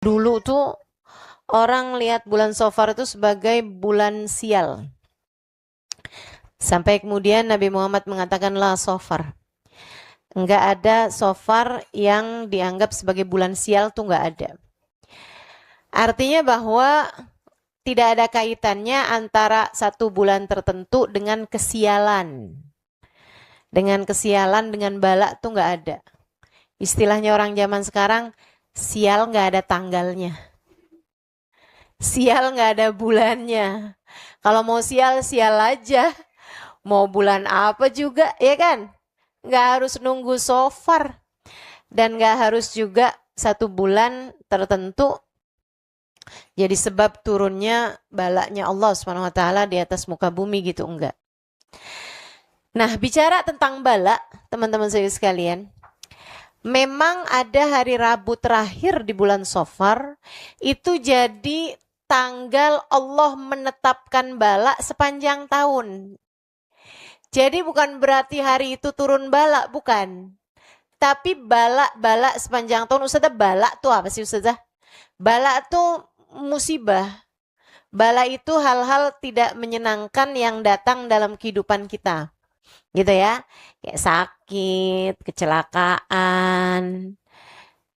Dulu tuh orang lihat bulan Safar itu sebagai bulan sial. Sampai kemudian Nabi Muhammad mengatakan la Safar. Enggak ada Safar yang dianggap sebagai bulan sial tuh enggak ada. Artinya bahwa tidak ada kaitannya antara satu bulan tertentu dengan kesialan. Dengan kesialan, dengan bala tuh enggak ada. Istilahnya orang zaman sekarang, sial enggak ada tanggalnya. Sial nggak ada bulannya. Kalau mau sial, sial aja. Mau bulan apa juga, ya kan? Nggak harus nunggu Safar. Dan nggak harus juga satu bulan tertentu jadi sebab turunnya balaknya Allah Subhanahu wa taala di atas muka bumi gitu, enggak. Nah, bicara tentang balak, teman-teman saya sekalian, memang ada hari Rabu terakhir di bulan Safar itu jadi tanggal Allah menetapkan bala sepanjang tahun. Jadi bukan berarti hari itu turun bala, bukan. Tapi bala sepanjang tahun. Ustazah, bala tuh apa sih Ustazah? Bala tuh musibah. Bala itu hal-hal tidak menyenangkan yang datang dalam kehidupan kita. Gitu ya. Kayak sakit, kecelakaan.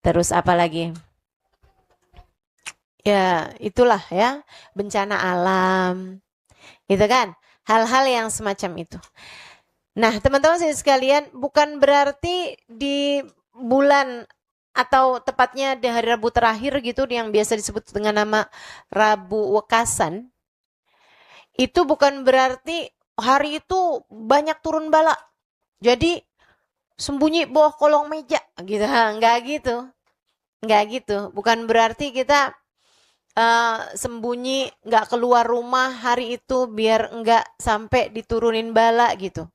Terus apa lagi? Ya, itulah ya. Bencana alam. Gitu kan? Hal-hal yang semacam itu. Nah, teman-teman sekalian, bukan berarti di bulan atau tepatnya di hari Rabu terakhir gitu yang biasa disebut dengan nama Rabu Wekasan, itu bukan berarti hari itu banyak turun bala. Jadi sembunyi bawah kolong meja gitu, enggak gitu. Enggak gitu. Bukan berarti kita sembunyi nggak keluar rumah hari itu biar enggak sampai diturunin bala gitu.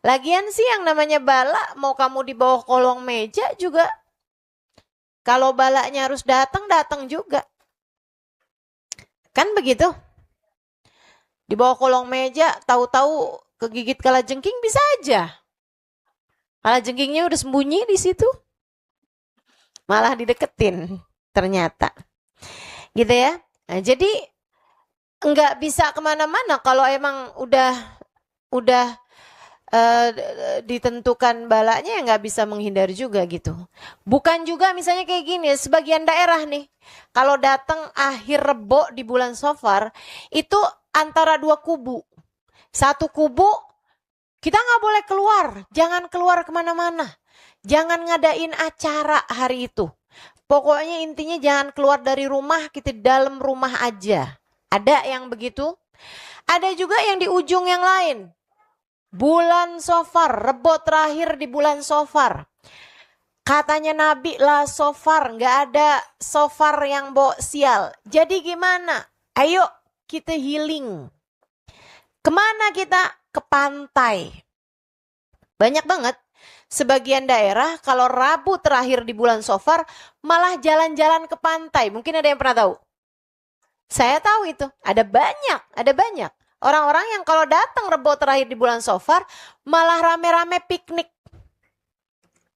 Lagian sih yang namanya bala mau kamu di bawah kolong meja juga kalau balanya harus datang datang juga. Kan begitu? Di bawah kolong meja tahu-tahu kegigit kalajengking bisa aja. Kalajengkingnya udah sembunyi di situ. Malah dideketin ternyata. Gitu ya. Nah, jadi nggak bisa kemana-mana kalau emang udah ditentukan balanya ya nggak bisa menghindar juga gitu. Bukan juga misalnya kayak gini, sebagian daerah nih, kalau datang akhir Rebo di bulan Safar, itu antara dua kubu. Satu kubu, kita nggak boleh keluar, jangan keluar kemana-mana. Jangan ngadain acara hari itu. Pokoknya intinya jangan keluar dari rumah, kita dalam rumah aja. Ada yang begitu. Ada juga yang di ujung yang lain. Bulan Safar, Rebo terakhir di bulan Safar. Katanya Nabi lah Safar, nggak ada Safar yang bawa sial. Jadi gimana? Ayo kita healing. Kemana kita? Ke pantai. Banyak banget. Sebagian daerah kalau Rabu terakhir di bulan Safar malah jalan-jalan ke pantai. Mungkin ada yang pernah tahu. Saya tahu itu. Ada banyak, ada banyak. Orang-orang yang kalau datang Rebo terakhir di bulan Safar malah rame-rame piknik.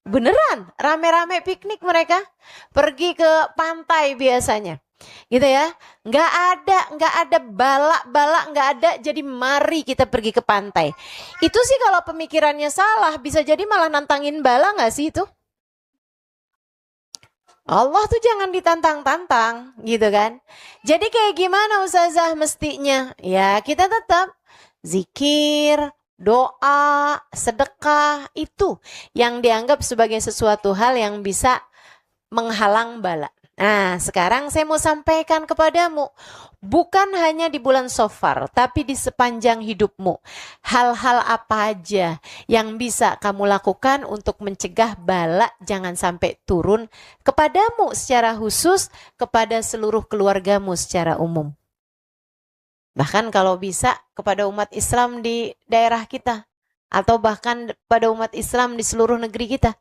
Beneran, rame-rame piknik mereka. Pergi ke pantai biasanya. Gitu ya. Nggak ada balak-balak, nggak ada. Jadi mari kita pergi ke pantai. Itu sih kalau pemikirannya salah, bisa jadi malah nantangin bala nggak sih itu? Allah tuh jangan ditantang-tantang gitu kan. Jadi kayak gimana Ustazah mestinya? Ya kita tetap zikir, doa, sedekah itu yang dianggap sebagai sesuatu hal yang bisa menghalang bala. Nah, sekarang saya mau sampaikan kepadamu, bukan hanya di bulan Safar, tapi di sepanjang hidupmu. Hal-hal apa aja yang bisa kamu lakukan untuk mencegah bala jangan sampai turun kepadamu secara khusus, kepada seluruh keluargamu secara umum. Bahkan kalau bisa kepada umat Islam di daerah kita. Atau bahkan pada umat Islam di seluruh negeri kita.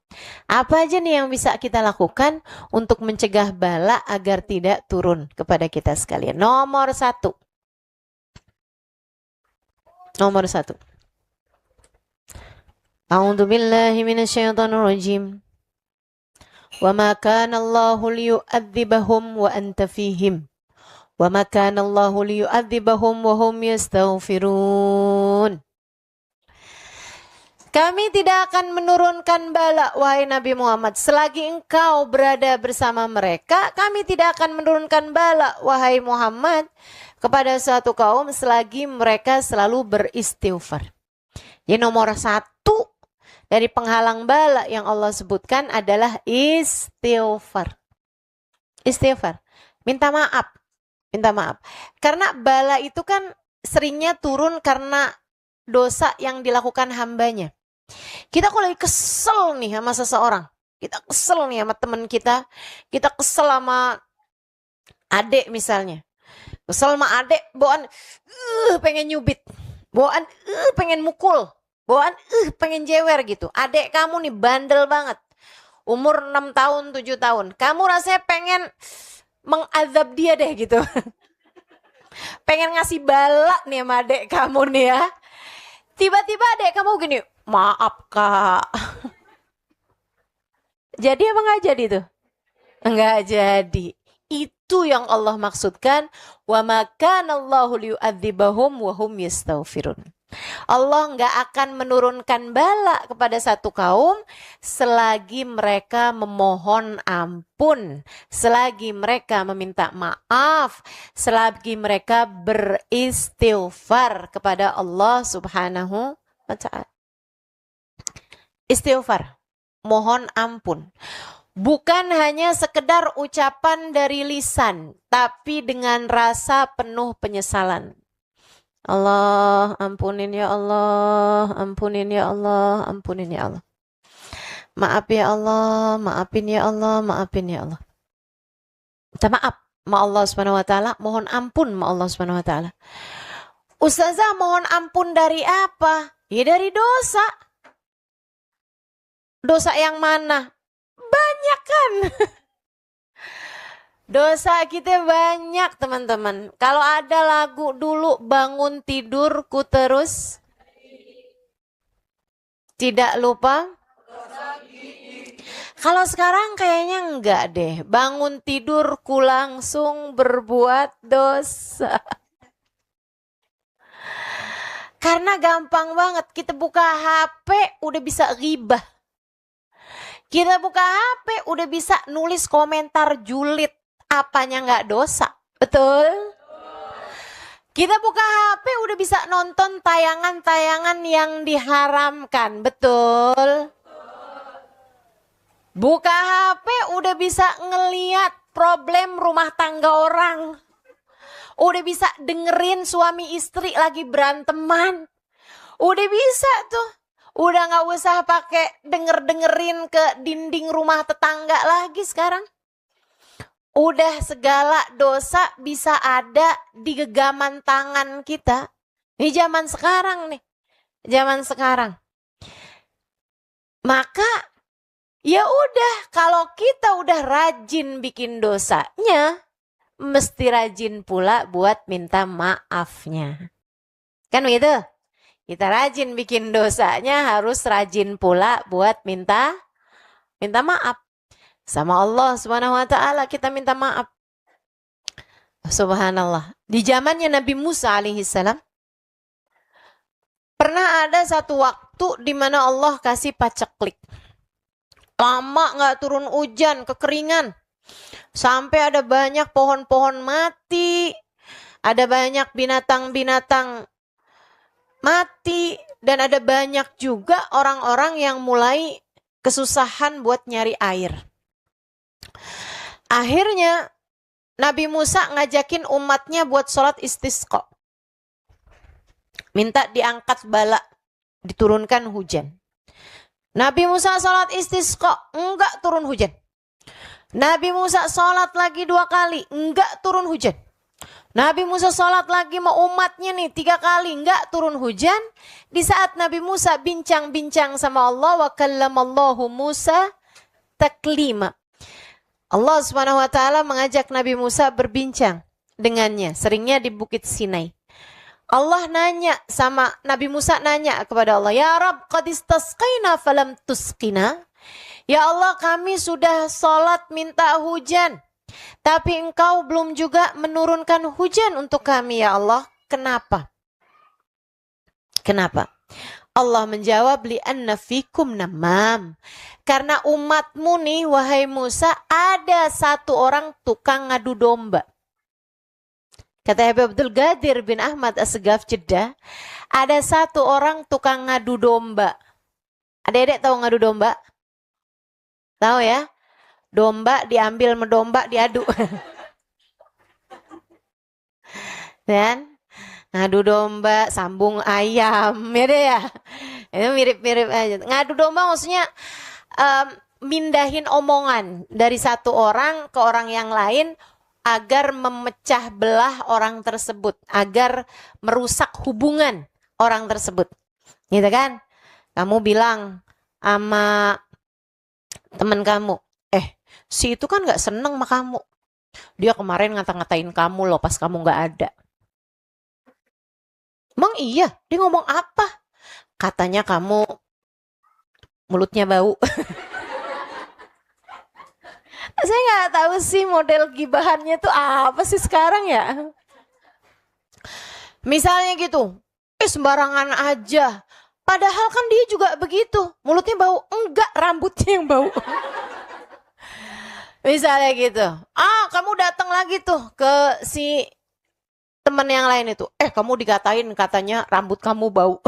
Apa aja nih yang bisa kita lakukan untuk mencegah bala agar tidak turun kepada kita sekalian. Nomor satu. Nomor satu. A'udzubillahi minasyaitonirrajim. Wa ma kana Allahu liyu'adzibahum wa anta fihim. Wa ma kana Allahu liyu'adzibahum wa hum yastaghfirun. Kami tidak akan menurunkan bala, wahai Nabi Muhammad, selagi engkau berada bersama mereka. Kami tidak akan menurunkan bala, wahai Muhammad, kepada suatu kaum selagi mereka selalu beristighfar. Jadi nomor satu dari penghalang bala yang Allah sebutkan adalah istighfar. Istighfar, minta maaf. Minta maaf. Karena bala itu kan seringnya turun karena dosa yang dilakukan hambanya. Kita kalau lagi kesel nih sama seseorang, kita kesel nih sama teman kita kesel sama adik misalnya. Kesel sama adik, bawaan pengen nyubit, bawaan pengen mukul, bawaan pengen jewer gitu. Adik kamu nih bandel banget, umur 6 tahun, 7 tahun. Kamu rasanya pengen mengazab dia deh gitu. Pengen ngasih bala nih sama adik kamu nih ya. Tiba-tiba adik kamu gini, maaf kak. Jadi apa nggak jadi tuh? Enggak jadi. Itu yang Allah maksudkan. Wa ma kana Allahu liyu'adzibahum wa hum yastaghfirun. Allah nggak akan menurunkan bala kepada satu kaum selagi mereka memohon ampun, selagi mereka meminta maaf, selagi mereka beristighfar kepada Allah Subhanahu wa ta'ala. Istighfar, mohon ampun. Bukan hanya sekedar ucapan dari lisan, tapi dengan rasa penuh penyesalan. Allah, ampunin ya Allah, ampunin ya Allah, ampunin ya Allah. Maaf ya Allah, maafin ya Allah, maafin ya Allah. Minta maaf sama Allah Subhanahu wa taala, mohon ampun sama Allah Subhanahu wa taala. Ustazah, mohon ampun dari apa? Ya dari dosa. Dosa yang mana? Banyak kan? Dosa kita banyak teman-teman. Kalau ada lagu dulu, bangun tidurku terus tidak lupa. Kalau sekarang kayaknya enggak deh. Bangun tidurku langsung berbuat dosa. Karena gampang banget. Kita buka HP udah bisa ghibah. Kita buka HP udah bisa nulis komentar julid. Apanya nggak dosa, betul? Kita buka HP udah bisa nonton tayangan-tayangan yang diharamkan, betul? Buka HP udah bisa ngeliat problem rumah tangga orang. Udah bisa dengerin suami istri lagi beranteman. Udah bisa tuh. Udah nggak usah pakai denger-dengerin ke dinding rumah tetangga lagi sekarang. Udah segala dosa bisa ada di genggaman tangan kita. Ini zaman sekarang nih. Zaman sekarang. Maka ya udah, kalau kita udah rajin bikin dosanya, mesti rajin pula buat minta maafnya. Kan begitu? Kita rajin bikin dosanya, harus rajin pula buat minta maaf. Sama Allah Subhanahu wa ta'ala kita minta maaf. Subhanallah. Di zamannya Nabi Musa alaihissalam, pernah ada satu waktu di mana Allah kasih paceklik. Lama gak turun hujan, kekeringan. Sampai ada banyak pohon-pohon mati. Ada banyak binatang-binatang mati. Dan ada banyak juga orang-orang yang mulai kesusahan buat nyari air. Akhirnya Nabi Musa ngajakin umatnya buat sholat istisqa. Minta diangkat bala, diturunkan hujan. Nabi Musa sholat istisqa, enggak turun hujan. Nabi Musa sholat lagi 2 kali, enggak turun hujan. Nabi Musa sholat lagi sama umatnya nih 3 kali, enggak turun hujan. Di saat Nabi Musa bincang-bincang sama Allah, wa kallamallahu Musa taklima. Allah Subhanahu wa ta'ala mengajak Nabi Musa berbincang dengannya, seringnya di Bukit Sinai. Allah nanya sama Nabi Musa, nanya kepada Allah, ya Rabb, qad istasqaina falam tusqina. Ya Allah, kami sudah sholat minta hujan, tapi engkau belum juga menurunkan hujan untuk kami ya Allah. Kenapa? Kenapa? Allah menjawab, li'anna fikum namam. Karena umatmu nih, wahai Musa, ada satu orang tukang ngadu domba. Kata Habib Abdul Qadir bin Ahmad As-Segaf Jeddah, ada satu orang tukang ngadu domba. Adik-adik tahu ngadu domba? Tahu ya? Domba diambil mendomba diadu. Dan ngadu domba sambung ayam, ya deh ya. Itu mirip-mirip aja. Ngadu domba maksudnya mindahin omongan dari satu orang ke orang yang lain agar memecah belah orang tersebut, agar merusak hubungan orang tersebut. Gitu kan? Kamu bilang sama teman kamu, si itu kan gak seneng sama kamu. Dia kemarin ngata-ngatain kamu loh pas kamu gak ada. Emang iya? Dia ngomong apa? Katanya kamu mulutnya bau. Saya nggak tahu sih model gibahannya tuh apa sih sekarang ya. Misalnya gitu, sembarangan aja. Padahal kan dia juga begitu, mulutnya bau. Enggak, rambutnya yang bau. Misalnya gitu, kamu datang lagi tuh ke si teman yang lain itu. Kamu dikatain katanya rambut kamu bau.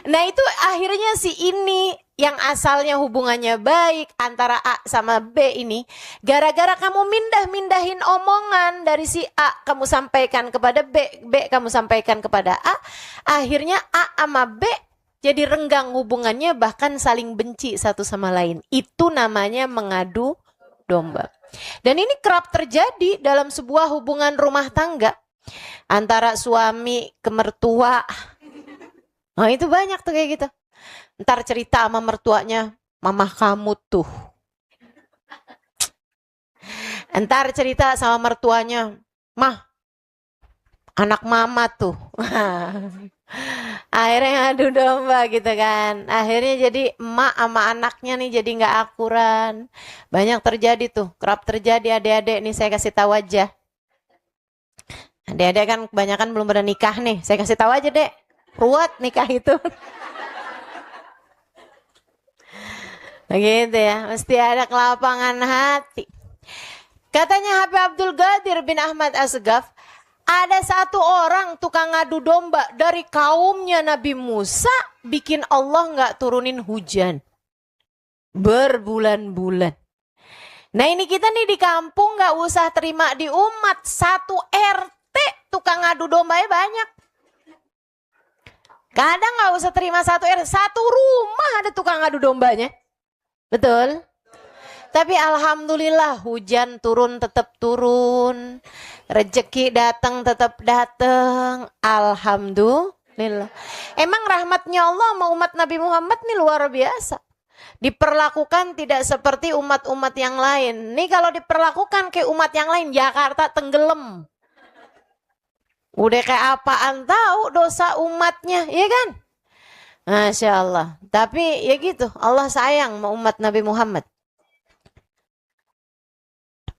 Nah itu akhirnya si ini yang asalnya hubungannya baik antara A sama B ini, gara-gara kamu mindahin omongan dari si A kamu sampaikan kepada B, B kamu sampaikan kepada A, akhirnya A sama B jadi renggang hubungannya, bahkan saling benci satu sama lain. Itu namanya mengadu domba. Dan ini kerap terjadi dalam sebuah hubungan rumah tangga antara suami ke mertua. Nah itu banyak tuh kayak gitu. Ntar cerita sama mertuanya, mamah kamu tuh. Ntar cerita sama mertuanya, mah, anak mama tuh. Akhirnya ngadu domba gitu kan. Akhirnya jadi emak sama anaknya nih jadi gak akuran. Banyak terjadi tuh, kerap terjadi adik-adik nih, saya kasih tahu aja. Adik-adik kan kebanyakan belum pada nikah nih, saya kasih tahu aja dek, ruwet nikah itu. Begitu ya, mesti ada kelapangan hati. Katanya Habib Abdul Qadir bin Ahmad As-Segaf, ada satu orang tukang ngadu domba dari kaumnya Nabi Musa, bikin Allah nggak turunin hujan berbulan-bulan. Nah ini kita nih di kampung nggak usah terima di umat, satu RT tukang ngadu dombanya banyak. Kadang nggak usah terima satu RT, satu rumah ada tukang ngadu dombanya. Betul? Tapi alhamdulillah hujan turun tetap turun. Rezeki datang tetap datang. Alhamdulillah. Emang rahmatnya Allah sama umat Nabi Muhammad nih luar biasa. Diperlakukan tidak seperti umat-umat yang lain. Nih kalau diperlakukan kayak umat yang lain, Jakarta tenggelam. Udah kayak apaan tahu dosa umatnya, ya kan? Masya Allah. Tapi ya gitu, Allah sayang sama umat Nabi Muhammad.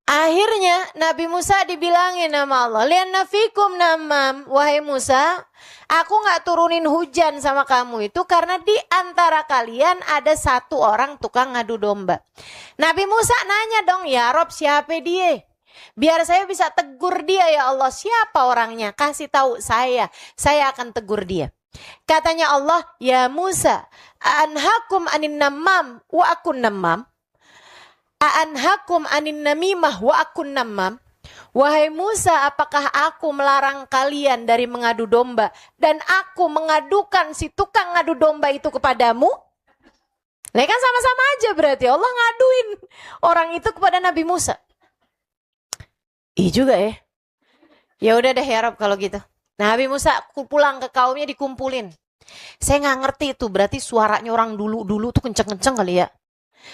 Akhirnya Nabi Musa dibilangin sama Allah, lianna fikum namam, wahai Musa, aku gak turunin hujan sama kamu itu karena di antara kalian ada satu orang tukang ngadu domba. Nabi Musa nanya dong, ya Rob siapa dia? Biar saya bisa tegur dia ya Allah, siapa orangnya? Kasih tahu saya akan tegur dia. Katanya Allah, ya Musa, anhakum anin namam wa akun namam. Anhakum anin namimah wa akun namam. Wahai Musa, apakah aku melarang kalian dari mengadu domba dan aku mengadukan si tukang ngadu domba itu kepadamu? Lah kan sama-sama aja berarti Allah ngaduin orang itu kepada Nabi Musa. Iya juga ya. Ya udah deh ya Rob kalau gitu. Nah, Nabi Musa pulang ke kaumnya dikumpulin. Saya nggak ngerti itu, berarti suaranya orang dulu tuh kenceng-kenceng kali ya.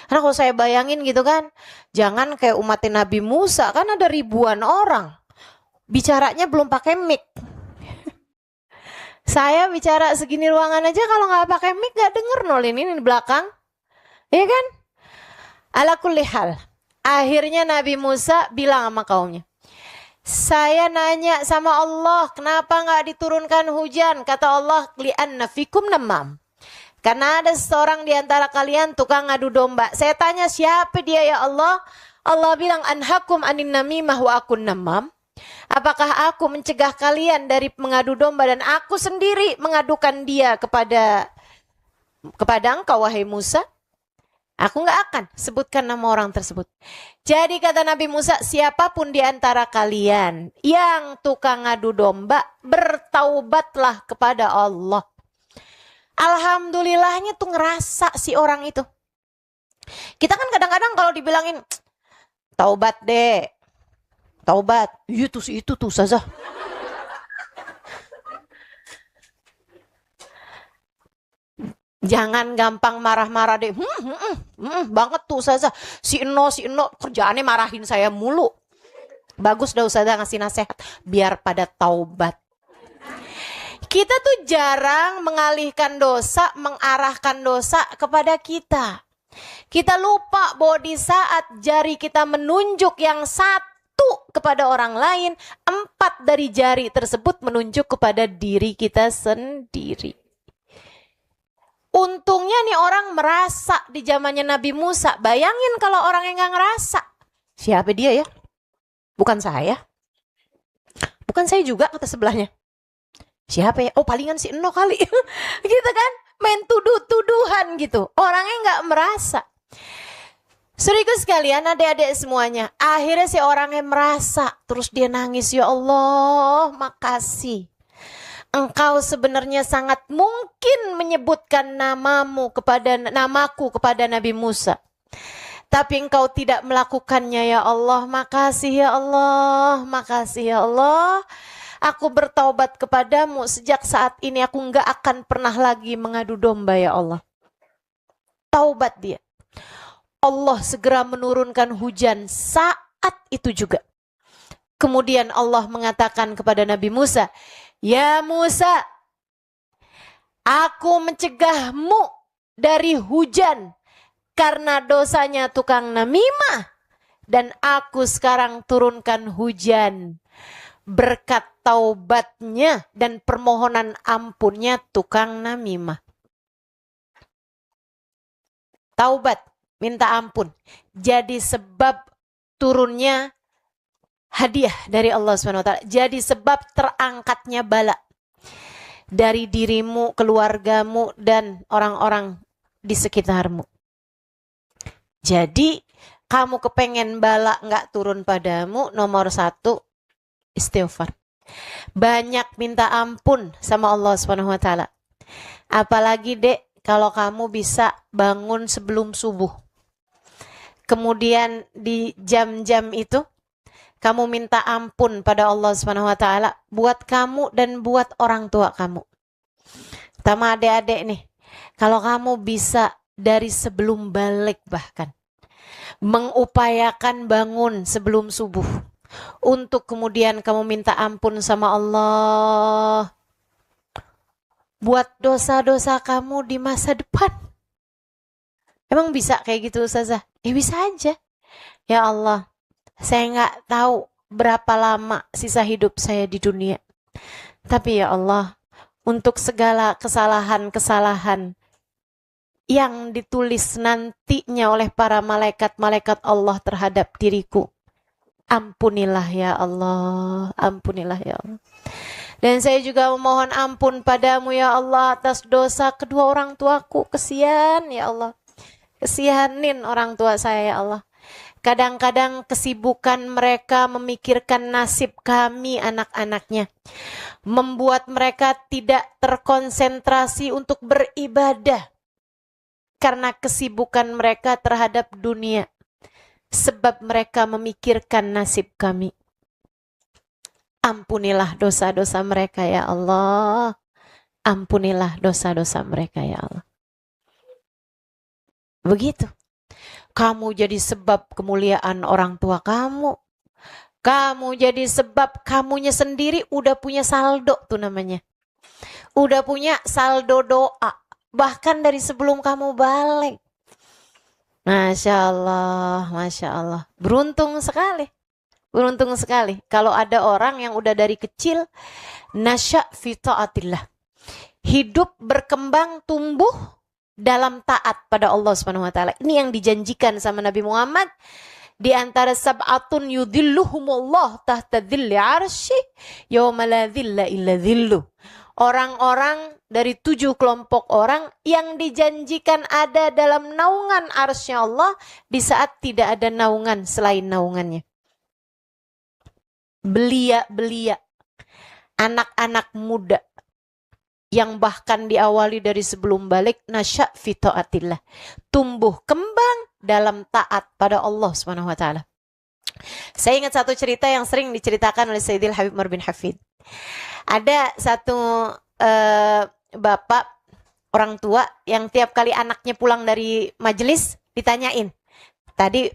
Karena kalau saya bayangin gitu kan, jangan kayak umat Nabi Musa, kan ada ribuan orang. Bicaranya belum pakai mic. Saya bicara segini ruangan aja kalau nggak pakai mic nggak denger nol ini di belakang. Iya kan? Ala kulli hal. Akhirnya Nabi Musa bilang sama kaumnya, saya nanya sama Allah, kenapa nggak diturunkan hujan? Kata Allah, li'anna fikum namam. Karena ada seorang di antara kalian tukang adu domba. Saya tanya, siapa dia ya Allah? Allah bilang, anhakum anin namimah wa akun namam. Apakah aku mencegah kalian dari mengadu domba dan aku sendiri mengadukan dia kepada engkau wahai Musa? Aku nggak akan sebutkan nama orang tersebut. Jadi kata Nabi Musa, siapapun di antara kalian yang tukang ngadu domba, bertaubatlah kepada Allah. Alhamdulillahnya tuh ngerasa si orang itu. Kita kan kadang-kadang kalau dibilangin, taubat deh, taubat, itu tuh Ustazah. Jangan gampang marah-marah deh. Banget tuh Ustazah. Si Eno kerjaannya marahin saya mulu. Bagus dah Ustazah ngasih nasihat. Biar pada taubat. Kita tuh jarang mengalihkan dosa, mengarahkan dosa kepada kita. Kita lupa bahwa di saat jari kita menunjuk yang satu kepada orang lain, 4 dari jari tersebut menunjuk kepada diri kita sendiri. Untungnya nih orang merasa di zamannya Nabi Musa. Bayangin kalau orang yang gak ngerasa. Siapa dia ya? Bukan saya. Bukan saya juga kata sebelahnya. Siapa ya? Oh palingan si Eno kali. Gitu kan? Main tuduh-tuduhan gitu. Orangnya gak merasa. Saudaraku sekalian, adik-adik semuanya. Akhirnya si orangnya merasa. Terus dia nangis. Ya Allah, makasih. Engkau sebenarnya sangat mungkin menyebutkan namaku kepada Nabi Musa. Tapi engkau tidak melakukannya ya Allah. Makasih ya Allah. Makasih ya Allah. Aku bertaubat kepadamu. Sejak saat ini aku enggak akan pernah lagi mengadu domba ya Allah. Taubat dia. Allah segera menurunkan hujan saat itu juga. Kemudian Allah mengatakan kepada Nabi Musa, ya Musa, aku mencegahmu dari hujan karena dosanya tukang namimah. Dan aku sekarang turunkan hujan berkat taubatnya dan permohonan ampunnya tukang namimah. Taubat, minta ampun. Jadi sebab turunnya hadiah dari Allah SWT. Jadi sebab terangkatnya bala dari dirimu, keluargamu, dan orang-orang di sekitarmu. Jadi kamu kepengen bala gak turun padamu, nomor 1, istighfar. Banyak minta ampun sama Allah SWT. Apalagi dek, kalau kamu bisa bangun sebelum subuh. Kemudian di jam-jam itu, kamu minta ampun pada Allah SWT buat kamu dan buat orang tua kamu. Sama adik-adik nih, kalau kamu bisa dari sebelum balik bahkan, mengupayakan bangun sebelum subuh, untuk kemudian kamu minta ampun sama Allah, buat dosa-dosa kamu di masa depan. Emang bisa kayak gitu Ustazah? Ya bisa aja. Ya Allah, saya nggak tahu berapa lama sisa hidup saya di dunia. Tapi ya Allah, untuk segala kesalahan-kesalahan yang ditulis nantinya oleh para malaikat-malaikat Allah terhadap diriku, ampunilah ya Allah, ampunilah ya Allah. Dan saya juga memohon ampun padamu ya Allah atas dosa kedua orang tuaku. Kesian ya Allah. Kesianin orang tua saya ya Allah. Kadang-kadang kesibukan mereka memikirkan nasib kami anak-anaknya membuat mereka tidak terkonsentrasi untuk beribadah karena kesibukan mereka terhadap dunia, sebab mereka memikirkan nasib kami. Ampunilah dosa-dosa mereka ya Allah. Ampunilah dosa-dosa mereka ya Allah. Begitu. Kamu jadi sebab kemuliaan orang tua kamu. Kamu jadi sebab kamunya sendiri udah punya saldo tuh namanya. Udah punya saldo doa. Bahkan dari sebelum kamu balik. Masya Allah, Masya Allah. Beruntung sekali. Beruntung sekali. Kalau ada orang yang udah dari kecil, nasya' fi ta'atillah. Hidup berkembang tumbuh dalam taat pada Allah Subhanahu wa taala. Ini yang dijanjikan sama Nabi Muhammad di antara sab'atun yudhilluhumullah tahta dhilli arsy yauma la dhilla illa dhilluh. Orang-orang dari 7 kelompok orang yang dijanjikan ada dalam naungan arsy Allah di saat tidak ada naungan selain naungannya. Belia-belia, anak-anak muda yang bahkan diawali dari sebelum balik nasya' fi ta'atillah, tumbuh kembang dalam taat pada Allah Subhanahu wa taala. Saya ingat satu cerita yang sering diceritakan oleh Sayyidil Habib Umar bin Hafid. Ada satu bapak orang tua yang tiap kali anaknya pulang dari majelis ditanyain, tadi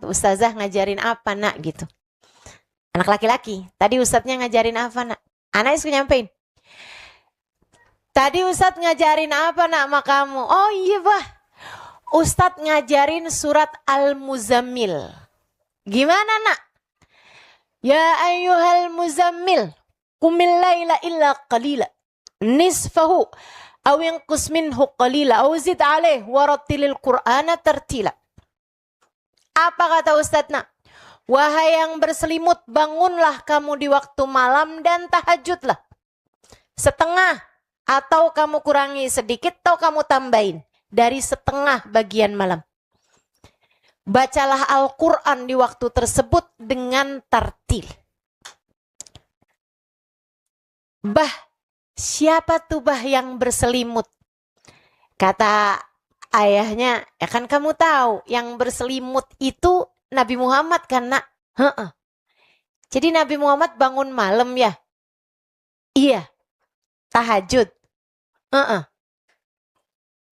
ustazah ngajarin apa nak gitu. Anak laki-laki, tadi ustadznya ngajarin apa nak? Anaknya suka nyampein, tadi ustadz ngajarin apa nak sama kamu? Oh iya bah, ustadz ngajarin surat Al-Muzammil. Gimana nak? Ya ayyuhal muzammil qumil laila illa qalila nisfahu aw yanqus minhu qalila aw zid alaih warattilil qur'ana tartila. Apa kata ustadz nak? Wahai yang berselimut, bangunlah kamu di waktu malam dan tahajudlah. Setengah atau kamu kurangi sedikit atau kamu tambahin dari setengah bagian malam. Bacalah Al-Quran di waktu tersebut dengan tartil. Bah, siapa tuh bah yang berselimut? Kata ayahnya, ya kan kamu tahu yang berselimut itu Nabi Muhammad kan nak? Jadi Nabi Muhammad bangun malam ya? Iya. Tahajud.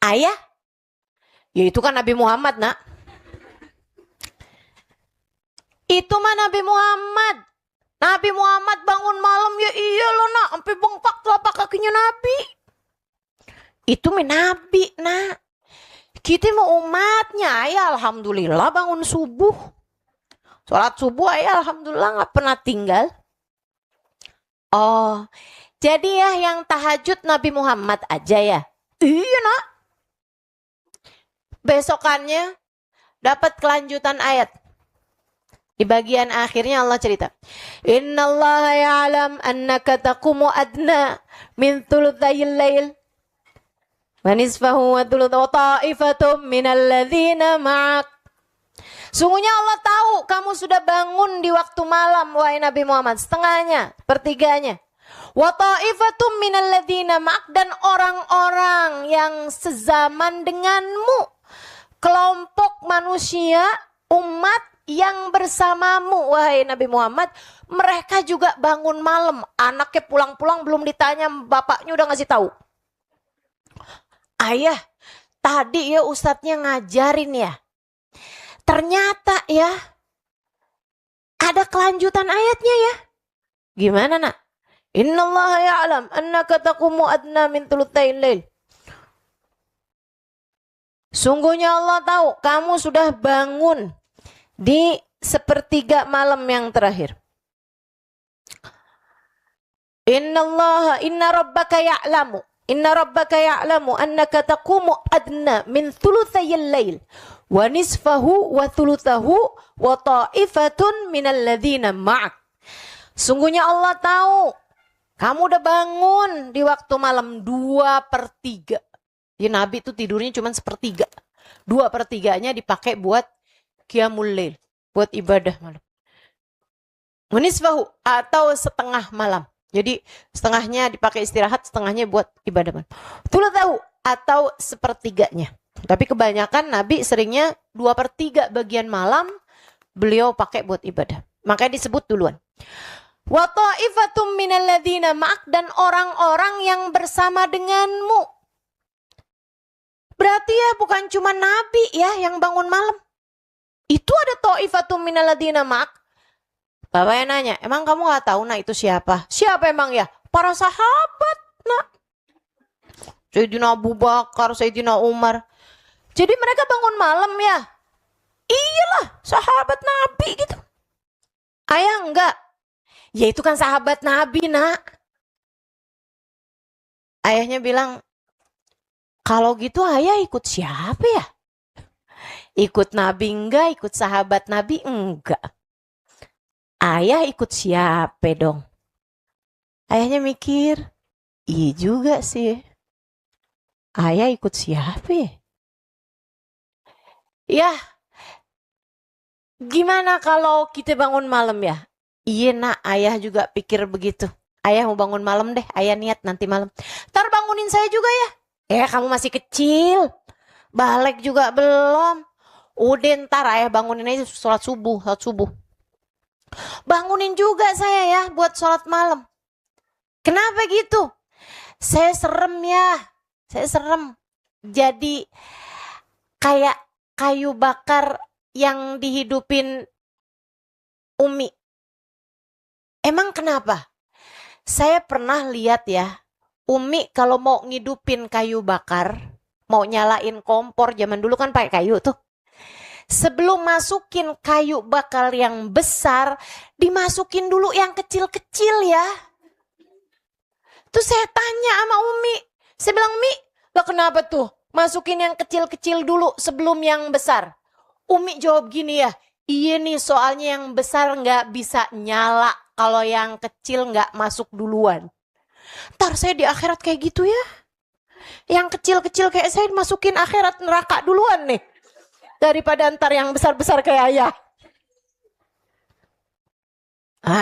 Ayah? Ya itu kan Nabi Muhammad nak. Itu mah Nabi Muhammad. Nabi Muhammad bangun malam ya iya loh nak. Sampai bengkak telapak kakinya Nabi. Itu mah Nabi nak. Kita mau umatnya. Ayah alhamdulillah bangun subuh. Sholat subuh ayah alhamdulillah gak pernah tinggal. Oh, jadi ya yang tahajud Nabi Muhammad aja ya? Iya nak. Besokannya dapat kelanjutan ayat. Di bagian akhirnya Allah cerita. Innallaha ya'lam annaka taqumu adna min thulutsayil lail wa nisfahu wa thulutsahu ta'ifatum minal ladzina ma'ak. Sungguhnya Allah tahu kamu sudah bangun di waktu malam wahai Nabi Muhammad, setengahnya, pertiganya. Wa ta'ifatum minal ladzina ma'ak, dan orang-orang yang sezaman denganmu, kelompok manusia, umat yang bersamamu wahai Nabi Muhammad, mereka juga bangun malam. Anaknya pulang-pulang belum ditanya, bapaknya udah ngasih tahu. Ayah, tadi ya ustadznya ngajarin ya. Ternyata ya ada kelanjutan ayatnya ya. Gimana nak? Innallaha ya'lam annaka taqumu adna min thulutsayil lail. Sungguhnya Allah tahu kamu sudah bangun di sepertiga malam yang terakhir. Inna rabbaka ya'lamu annaka taqumu adna min thulutsayil lail wa nisfahu wa thulutsahu wa ta'ifatun minal ladzina ma'ak. Sungguhnya Allah tahu kamu udah bangun di waktu malam 2/3. Ya Nabi itu tidurnya cuma 1/3. 2/3-nya dipakai buat qiyamul lail, buat ibadah malam. Wanisfahu atau setengah malam. Jadi setengahnya dipakai istirahat, setengahnya buat ibadah malam. Thulutsahu atau 1/3-nya. Tapi kebanyakan Nabi seringnya 2/3 bagian malam beliau pakai buat ibadah. Makanya disebut duluan. Wa ta'ifatum minal ladzina ma'ak, dan orang-orang yang bersama denganmu. Berarti ya bukan cuma Nabi ya yang bangun malam. Itu ada ta'ifatum minal ladzina ma'ak. Bapaknya nanya, emang kamu gak tahu nah itu siapa? Siapa emang ya? Para sahabat nak. Sayyidina Abu Bakar, Sayyidina Umar. Jadi mereka bangun malam ya? Iyalah, sahabat Nabi gitu. Ayah enggak. Ya itu kan sahabat Nabi, nak. Ayahnya bilang, kalau gitu ayah ikut siapa ya? Ikut Nabi enggak, ikut sahabat Nabi enggak. Ayah ikut siapa dong? Ayahnya mikir, iya juga sih. Ayah ikut siapa ya? Ya, gimana kalau kita bangun malam ya? Iya nak, ayah juga pikir begitu. Ayah mau bangun malam deh, ayah niat nanti malam. Ntar bangunin saya juga ya. Kamu masih kecil. Balik juga belum. Udah ntar ayah bangunin aja sholat subuh. Bangunin juga saya ya buat sholat malam. Kenapa gitu? Saya serem ya. Saya serem. Jadi kayak kayu bakar yang dihidupin Umi. Emang kenapa? Saya pernah lihat ya, Umi kalau mau ngidupin kayu bakar, mau nyalain kompor, zaman dulu kan pakai kayu tuh. Sebelum masukin kayu bakar yang besar, dimasukin dulu yang kecil-kecil ya. Terus saya tanya sama Umi, saya bilang, Mi, lah kenapa tuh masukin yang kecil-kecil dulu sebelum yang besar? Umi jawab gini ya, iya nih soalnya yang besar nggak bisa nyala kalau yang kecil nggak masuk duluan. Ntar saya di akhirat kayak gitu ya. Yang kecil-kecil kayak saya masukin akhirat neraka duluan nih. Daripada ntar yang besar-besar kayak ayah.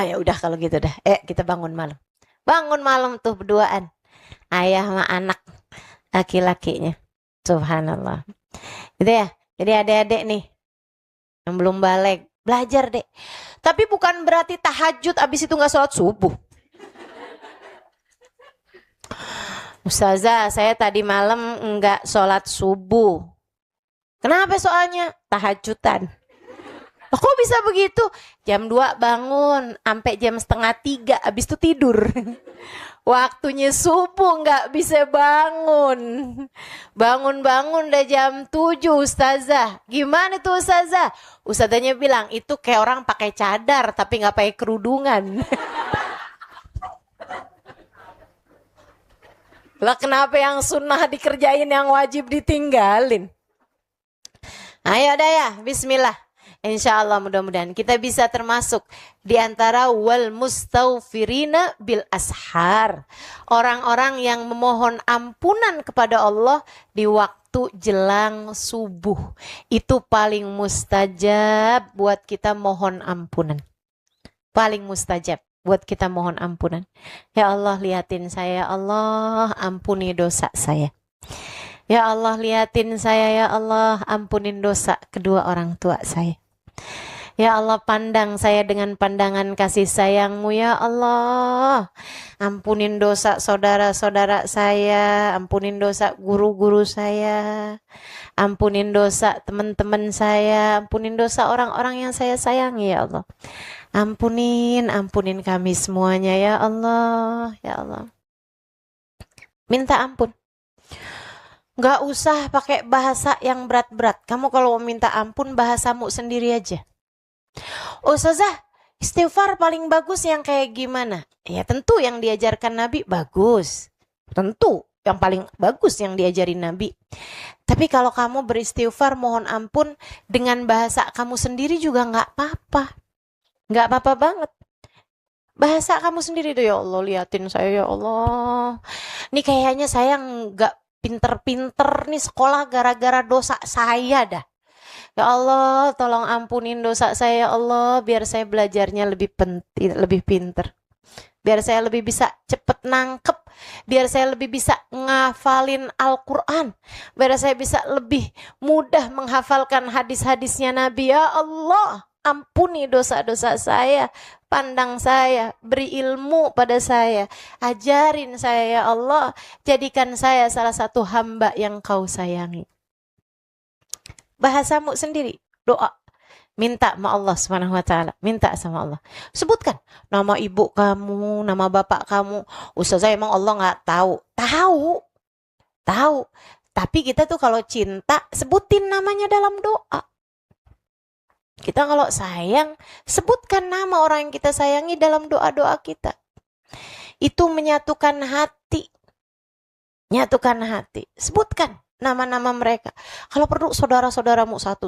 Ya udah kalau gitu dah. Kita bangun malam. Bangun malam tuh berduaan. Ayah sama anak laki-lakinya. Subhanallah. Gitu ya. Jadi adik-adik nih yang belum balik, belajar deh. Tapi bukan berarti tahajud abis itu nggak sholat subuh. Ustazah, saya tadi malam nggak sholat subuh. Kenapa soalnya? Tahajudan. Kok bisa begitu? Jam 2 bangun, sampai jam 2:30, abis itu tidur. Waktunya subuh nggak bisa bangun. Bangun-bangun udah jam 7 Ustazah. Gimana tuh Ustazah? Ustazahnya bilang itu kayak orang pakai cadar tapi nggak pakai kerudungan. Lah kenapa yang sunnah dikerjain yang wajib ditinggalin? Ayo dah ya, bismillah. Insya Allah mudah-mudahan kita bisa termasuk di antara wal mustaghfirina bil ashar. Orang-orang yang memohon ampunan kepada Allah di waktu jelang subuh. Itu paling mustajab buat kita mohon ampunan. Paling mustajab buat kita mohon ampunan. Ya Allah liatin saya, ya Allah ampuni dosa saya. Ya Allah liatin saya, ya Allah ampunin dosa kedua orang tua saya. Ya Allah pandang saya dengan pandangan kasih sayang-Mu ya Allah. Ampunin dosa saudara-saudara saya, ampunin dosa guru-guru saya, ampunin dosa teman-teman saya, ampunin dosa orang-orang yang saya sayangi ya Allah. Ampunin kami semuanya ya Allah, ya Allah. Minta ampun. Gak usah pakai bahasa yang berat-berat. Kamu kalau mau minta ampun bahasamu sendiri aja. Ustazah, istighfar paling bagus yang kayak gimana? Ya tentu yang diajarkan Nabi bagus. Tentu yang paling bagus yang diajarin Nabi. Tapi kalau kamu beristighfar mohon ampun dengan bahasa kamu sendiri juga gak apa-apa. Gak apa-apa banget. Bahasa kamu sendiri tuh, ya Allah liatin saya ya Allah. Ini kayaknya saya gak pinter-pinter nih sekolah gara-gara dosa saya dah. Ya Allah, tolong ampunin dosa saya ya Allah, biar saya belajarnya lebih pinter. Biar saya lebih bisa cepet nangkep, biar saya lebih bisa ngafalin Al-Quran, biar saya bisa lebih mudah menghafalkan hadis-hadisnya Nabi. Ya Allah, ampuni dosa-dosa saya, pandang saya, beri ilmu pada saya, ajarin saya ya Allah, jadikan saya salah satu hamba yang kau sayangi. Bahasamu sendiri, doa, minta sama Allah Subhanahu wa taala, minta sama Allah. Sebutkan nama ibu kamu, nama bapak kamu. Ustazah emang Allah nggak tahu? Tahu. Tapi kita tuh kalau cinta, sebutin namanya dalam doa. Kita kalau sayang, sebutkan nama orang yang kita sayangi dalam doa-doa kita. Itu menyatukan hati. Nyatukan hati. Sebutkan nama-nama mereka. Kalau perlu saudara-saudaramu satu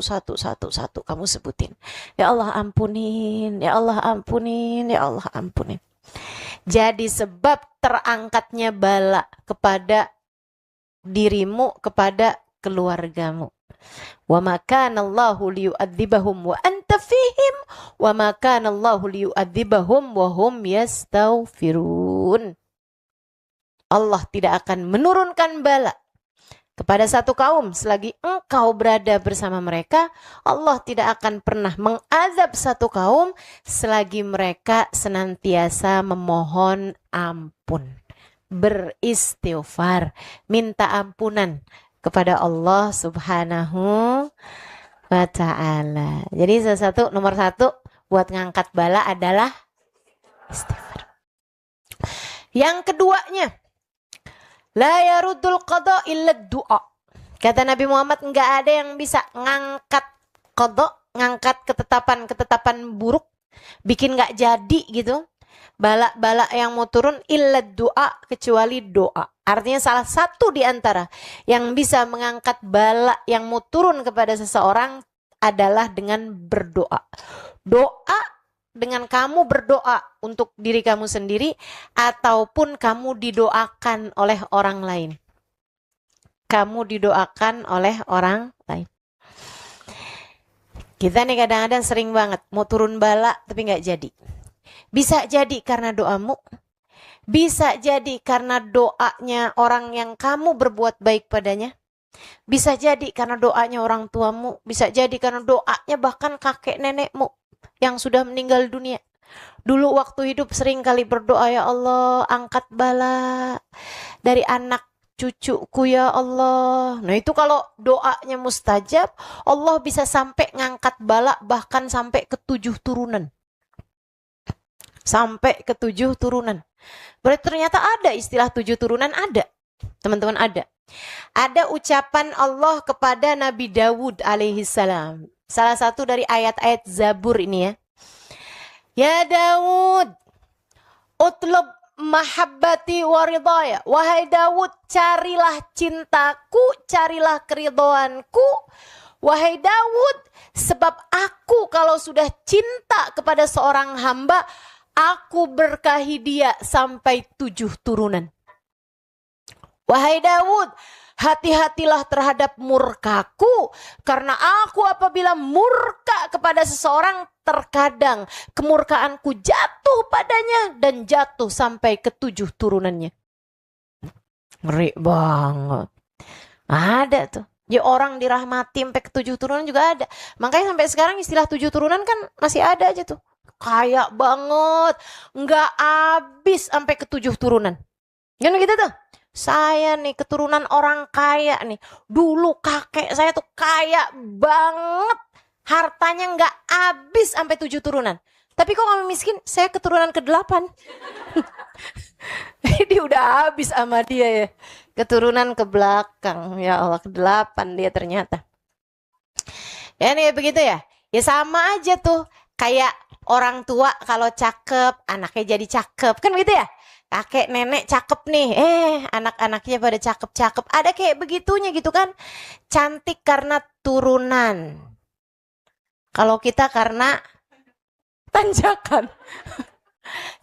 kamu sebutin. Ya Allah ampunin, ya Allah ampunin, ya Allah ampunin. Jadi sebab terangkatnya bala kepada dirimu, kepada keluargamu. Wa ma kana Allahu liyu'adzibahum wa anta fihim wa ma kana Allahu liyu'adzibahum wa hum yastaghfirun. Allah tidak akan menurunkan bala kepada satu kaum selagi engkau berada bersama mereka. Allah tidak akan pernah mengazab satu kaum selagi mereka senantiasa memohon ampun, beristighfar, minta ampunan kepada Allah Subhanahu wa ta'ala. Jadi nomor satu buat ngangkat bala adalah istighfar. Yang keduanya, la yaruddul qada illa du'a. Kata Nabi Muhammad, enggak ada yang bisa ngangkat qada, ngangkat ketetapan buruk, bikin enggak jadi gitu. Bala-bala yang mau turun illa du'a, kecuali doa. Artinya salah satu di antara yang bisa mengangkat bala yang mau turun kepada seseorang adalah dengan berdoa. Doa dengan kamu berdoa untuk diri kamu sendiri ataupun kamu didoakan oleh orang lain. Kamu didoakan oleh orang lain. Kita nih kadang-kadang sering banget mau turun bala tapi nggak jadi. Bisa jadi karena doamu, bisa jadi karena doanya orang yang kamu berbuat baik padanya, bisa jadi karena doanya orang tuamu, bisa jadi karena doanya bahkan kakek nenekmu yang sudah meninggal dunia. Dulu waktu hidup sering kali berdoa, ya Allah angkat bala dari anak cucuku ya Allah. Nah itu kalau doanya mustajab, Allah bisa sampai ngangkat bala bahkan sampai ke 7 turunan. Sampai ke 7 turunan. Berarti ternyata ada istilah 7 turunan, ada. Teman-teman ada. Ada ucapan Allah kepada Nabi Dawud alaihissalam. Salah satu dari ayat-ayat Zabur ini ya. Ya Dawud, utlub mahabbati wa ridaya. Wahai Dawud, carilah cintaku, carilah keridhoanku. Wahai Dawud, sebab aku kalau sudah cinta kepada seorang hamba, aku berkahi dia sampai 7 turunan. Wahai Dawud, hati-hatilah terhadap murkaku, karena aku apabila murka kepada seseorang, terkadang kemurkaanku jatuh padanya dan jatuh sampai ke 7 turunannya. Ngeri banget. Ada tuh. Ya orang dirahmati sampai ke 7 turunan juga ada. Makanya sampai sekarang istilah 7 turunan kan masih ada aja tuh. Kaya banget, nggak habis sampai ke 7 turunan. Kan gitu tuh. Saya nih keturunan orang kaya nih. Dulu kakek saya tuh kaya banget. Hartanya nggak habis sampai 7 turunan. Tapi kok kami miskin? Saya keturunan ke-8. Jadi udah habis sama dia ya. Keturunan ke belakang. Ya Allah, ke-8 dia ternyata. Ya nih begitu ya. Ya sama aja tuh. Kayak orang tua kalau cakep, anaknya jadi cakep. Kan begitu ya? Kakek nenek cakep nih. Anak-anaknya pada cakep-cakep. Ada kayak begitunya gitu kan. Cantik karena turunan. Kalau kita karena tanjakan.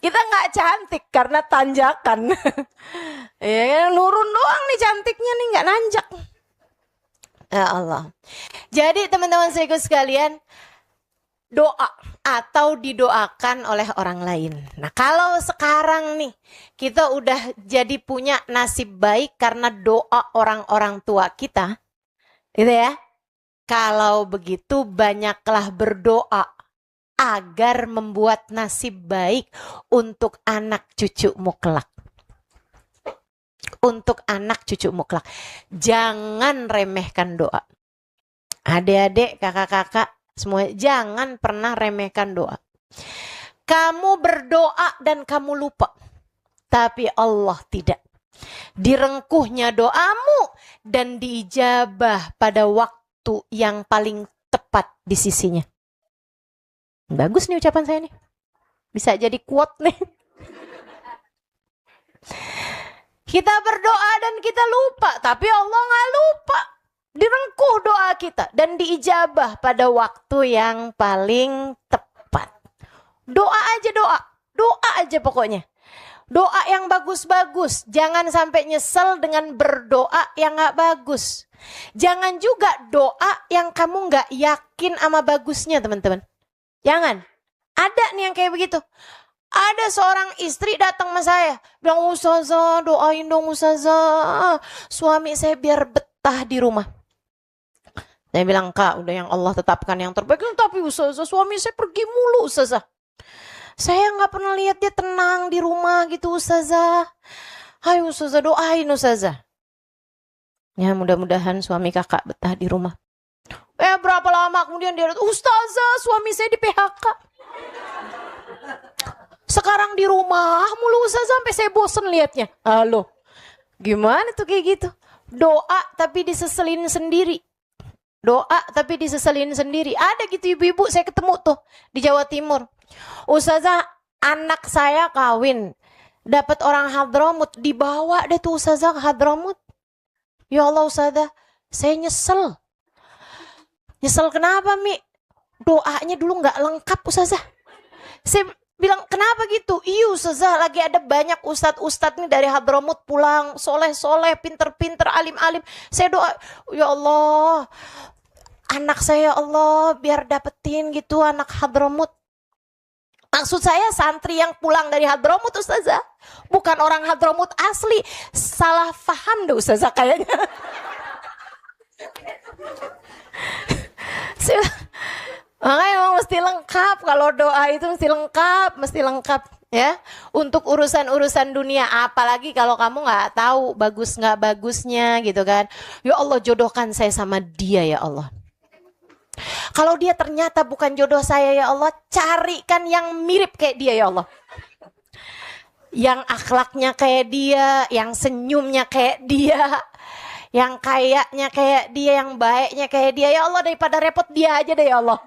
Kita nggak cantik karena tanjakan. Ya, nurun doang nih cantiknya nih, nggak nanjak. Ya Allah. Jadi teman-teman saudaraku sekalian, doa atau didoakan oleh orang lain. Nah kalau sekarang nih kita udah jadi punya nasib baik karena doa orang-orang tua kita, gitu ya. Kalau begitu banyaklah berdoa agar membuat nasib baik untuk anak cucumu kelak. Untuk anak cucumu kelak. Jangan remehkan doa. Adik-adik, kakak-kakak, semua jangan pernah remehkan doa. Kamu berdoa dan kamu lupa. Tapi Allah tidak. direngkuhnya doamu, dan diijabah pada waktu yang paling tepat di sisinya. Bagus nih ucapan saya nih. Bisa jadi quote nih. Kita berdoa dan kita lupa, tapi Allah nggak lupa. Direngkuh doa kita dan diijabah pada waktu yang paling tepat. Doa aja doa aja pokoknya. Doa yang bagus-bagus, jangan sampai nyesel dengan berdoa yang nggak bagus. Jangan juga doa yang kamu nggak yakin sama bagusnya, teman-teman. Jangan. Ada nih yang kayak begitu. Ada seorang istri datang sama saya, bilang, Ustazah doain dong Ustazah, suami saya biar betah di rumah. Saya bilang, Kak, udah yang Allah tetapkan yang terbaik. Tapi Ustazah, suami saya pergi mulu Ustazah. Saya nggak pernah lihat dia tenang di rumah gitu Ustazah. Ayo Ustazah doain Ustazah. Ya mudah-mudahan suami kakak betah di rumah. Berapa lama kemudian dia datang, Ustazah suami saya di PHK. Sekarang di rumah mulu Ustazah sampai saya bosen liatnya. Halo, gimana tuh kayak gitu? Doa tapi diseselin sendiri. Doa tapi diseselin sendiri. Ada gitu ibu-ibu saya ketemu tuh di Jawa Timur. Ustazah anak saya kawin, dapat orang Hadramut, dibawa deh tuh Ustazah ke Hadramut. Ya Allah Ustazah, saya nyesel. Nyesel kenapa Mi? Doanya dulu gak lengkap Ustazah. Saya bilang kenapa gitu? Iya Ustazah, lagi ada banyak ustadz-ustadz nih dari Hadramut pulang, soleh-soleh, pinter-pinter, alim-alim. Saya doa, ya Allah, anak saya Allah biar dapetin gitu anak Hadramut. Maksud saya santri yang pulang dari Hadramut Ustazah, bukan orang Hadramut asli. Salah paham deh Ustazah kayaknya. Makanya emang mesti lengkap. Kalau doa itu mesti lengkap ya. Untuk urusan-urusan dunia, apalagi kalau kamu nggak tahu bagus nggak bagusnya gitu kan. Ya Allah jodohkan saya sama dia ya Allah. Kalau dia ternyata bukan jodoh saya ya Allah, carikan yang mirip kayak dia ya Allah. Yang akhlaknya kayak dia, yang senyumnya kayak dia, yang kayaknya kayak dia, yang baiknya kayak dia. Ya Allah daripada repot dia aja deh ya Allah.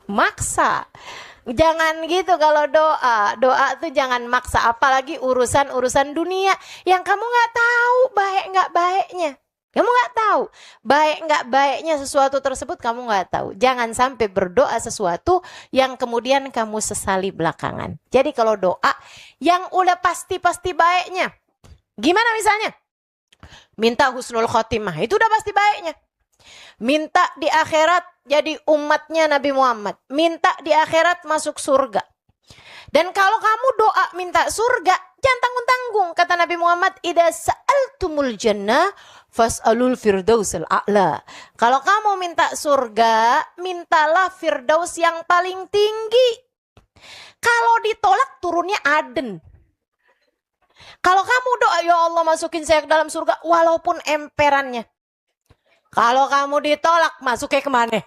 Maksa. Jangan gitu kalau doa. Doa tuh jangan maksa. Apalagi urusan-urusan dunia yang kamu gak tahu baik gak baiknya. Kamu gak tahu baik gak baiknya sesuatu tersebut, kamu gak tahu. Jangan sampai berdoa sesuatu yang kemudian kamu sesali belakangan. Jadi kalau doa yang udah pasti-pasti baiknya. Gimana misalnya? Minta husnul khotimah, itu udah pasti baiknya. Minta di akhirat jadi umatnya Nabi Muhammad. Minta di akhirat masuk surga. Dan kalau kamu doa minta surga, jangan tanggung-tanggung. Kata Nabi Muhammad, idza sa'altumul jannah fas'alul firdausil a'la. Kalau kamu minta surga, mintalah firdaus yang paling tinggi. Kalau ditolak turunnya Aden. Kalau kamu doa, ya Allah masukin saya ke dalam surga walaupun emperannya. Kalau kamu ditolak, masuknya kemana?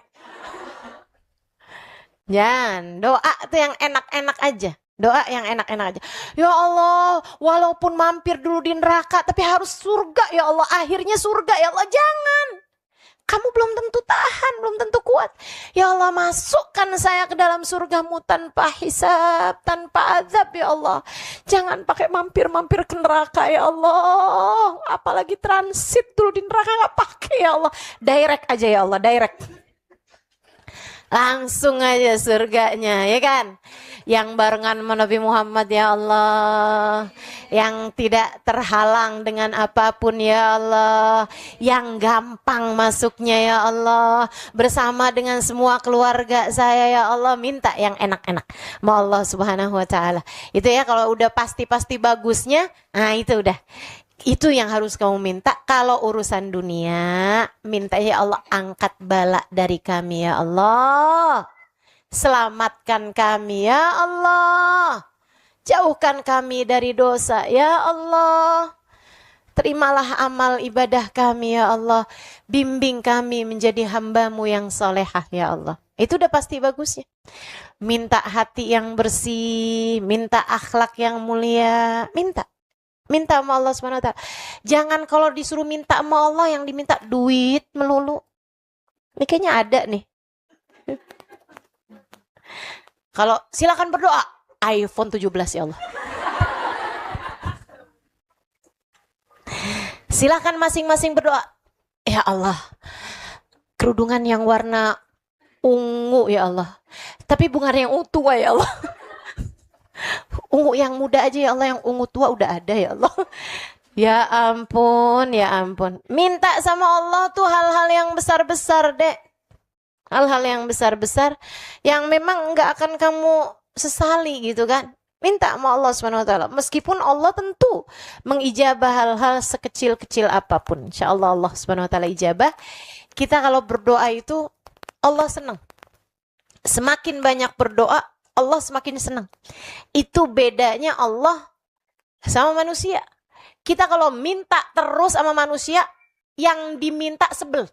Jangan, doa tuh yang enak-enak aja. Doa yang enak-enak aja. Ya Allah, walaupun mampir dulu di neraka, tapi harus surga ya Allah. Akhirnya surga ya Allah, jangan. Kamu belum tentu tahan, belum tentu kuat. Ya Allah, masukkan saya ke dalam surgamu tanpa hisab, tanpa azab ya Allah. Jangan pakai mampir-mampir ke neraka ya Allah. Apalagi transit dulu di neraka, gak pakai ya Allah. Direct aja ya Allah, direct. Langsung aja surganya ya kan. Yang barengan sama Nabi Muhammad ya Allah. Yang tidak terhalang dengan apapun ya Allah. Yang gampang masuknya ya Allah. Bersama dengan semua keluarga saya ya Allah. Minta yang enak-enak sama Allah subhanahu wa ta'ala. Itu ya kalau udah pasti-pasti bagusnya. Nah itu udah. Itu yang harus kamu minta. Kalau urusan dunia, minta ya Allah angkat bala dari kami ya Allah. Selamatkan kami ya Allah. Jauhkan kami dari dosa ya Allah. Terimalah amal ibadah kami ya Allah. Bimbing kami menjadi hamba-Mu yang solehah ya Allah. Itu udah pasti bagusnya. Minta hati yang bersih, minta akhlak yang mulia, minta. Minta sama Allah Subhanahu wa taala. Jangan kalau disuruh minta sama Allah yang diminta duit melulu. Ini kayaknya ada nih. Kalau silakan berdoa, iPhone 17 ya Allah. Silakan masing-masing berdoa. Ya Allah, kerudungan yang warna ungu ya Allah. Tapi bunga yang ungu tua ya Allah. Ungu yang muda aja ya Allah, yang ungu tua udah ada ya Allah. Ya ampun, ya ampun. Minta sama Allah tuh hal-hal yang besar-besar, Dek. Hal-hal yang besar-besar yang memang nggak akan kamu sesali gitu kan. Minta sama Allah Subhanahu wa taala. Meskipun Allah tentu mengijabah hal-hal sekecil-kecil apapun. Insyaallah Allah Subhanahu wa taala ijabah. Kita kalau berdoa itu Allah senang. Semakin banyak berdoa, Allah semakin senang. Itu bedanya Allah sama manusia. Kita kalau minta terus sama manusia, yang diminta sebel.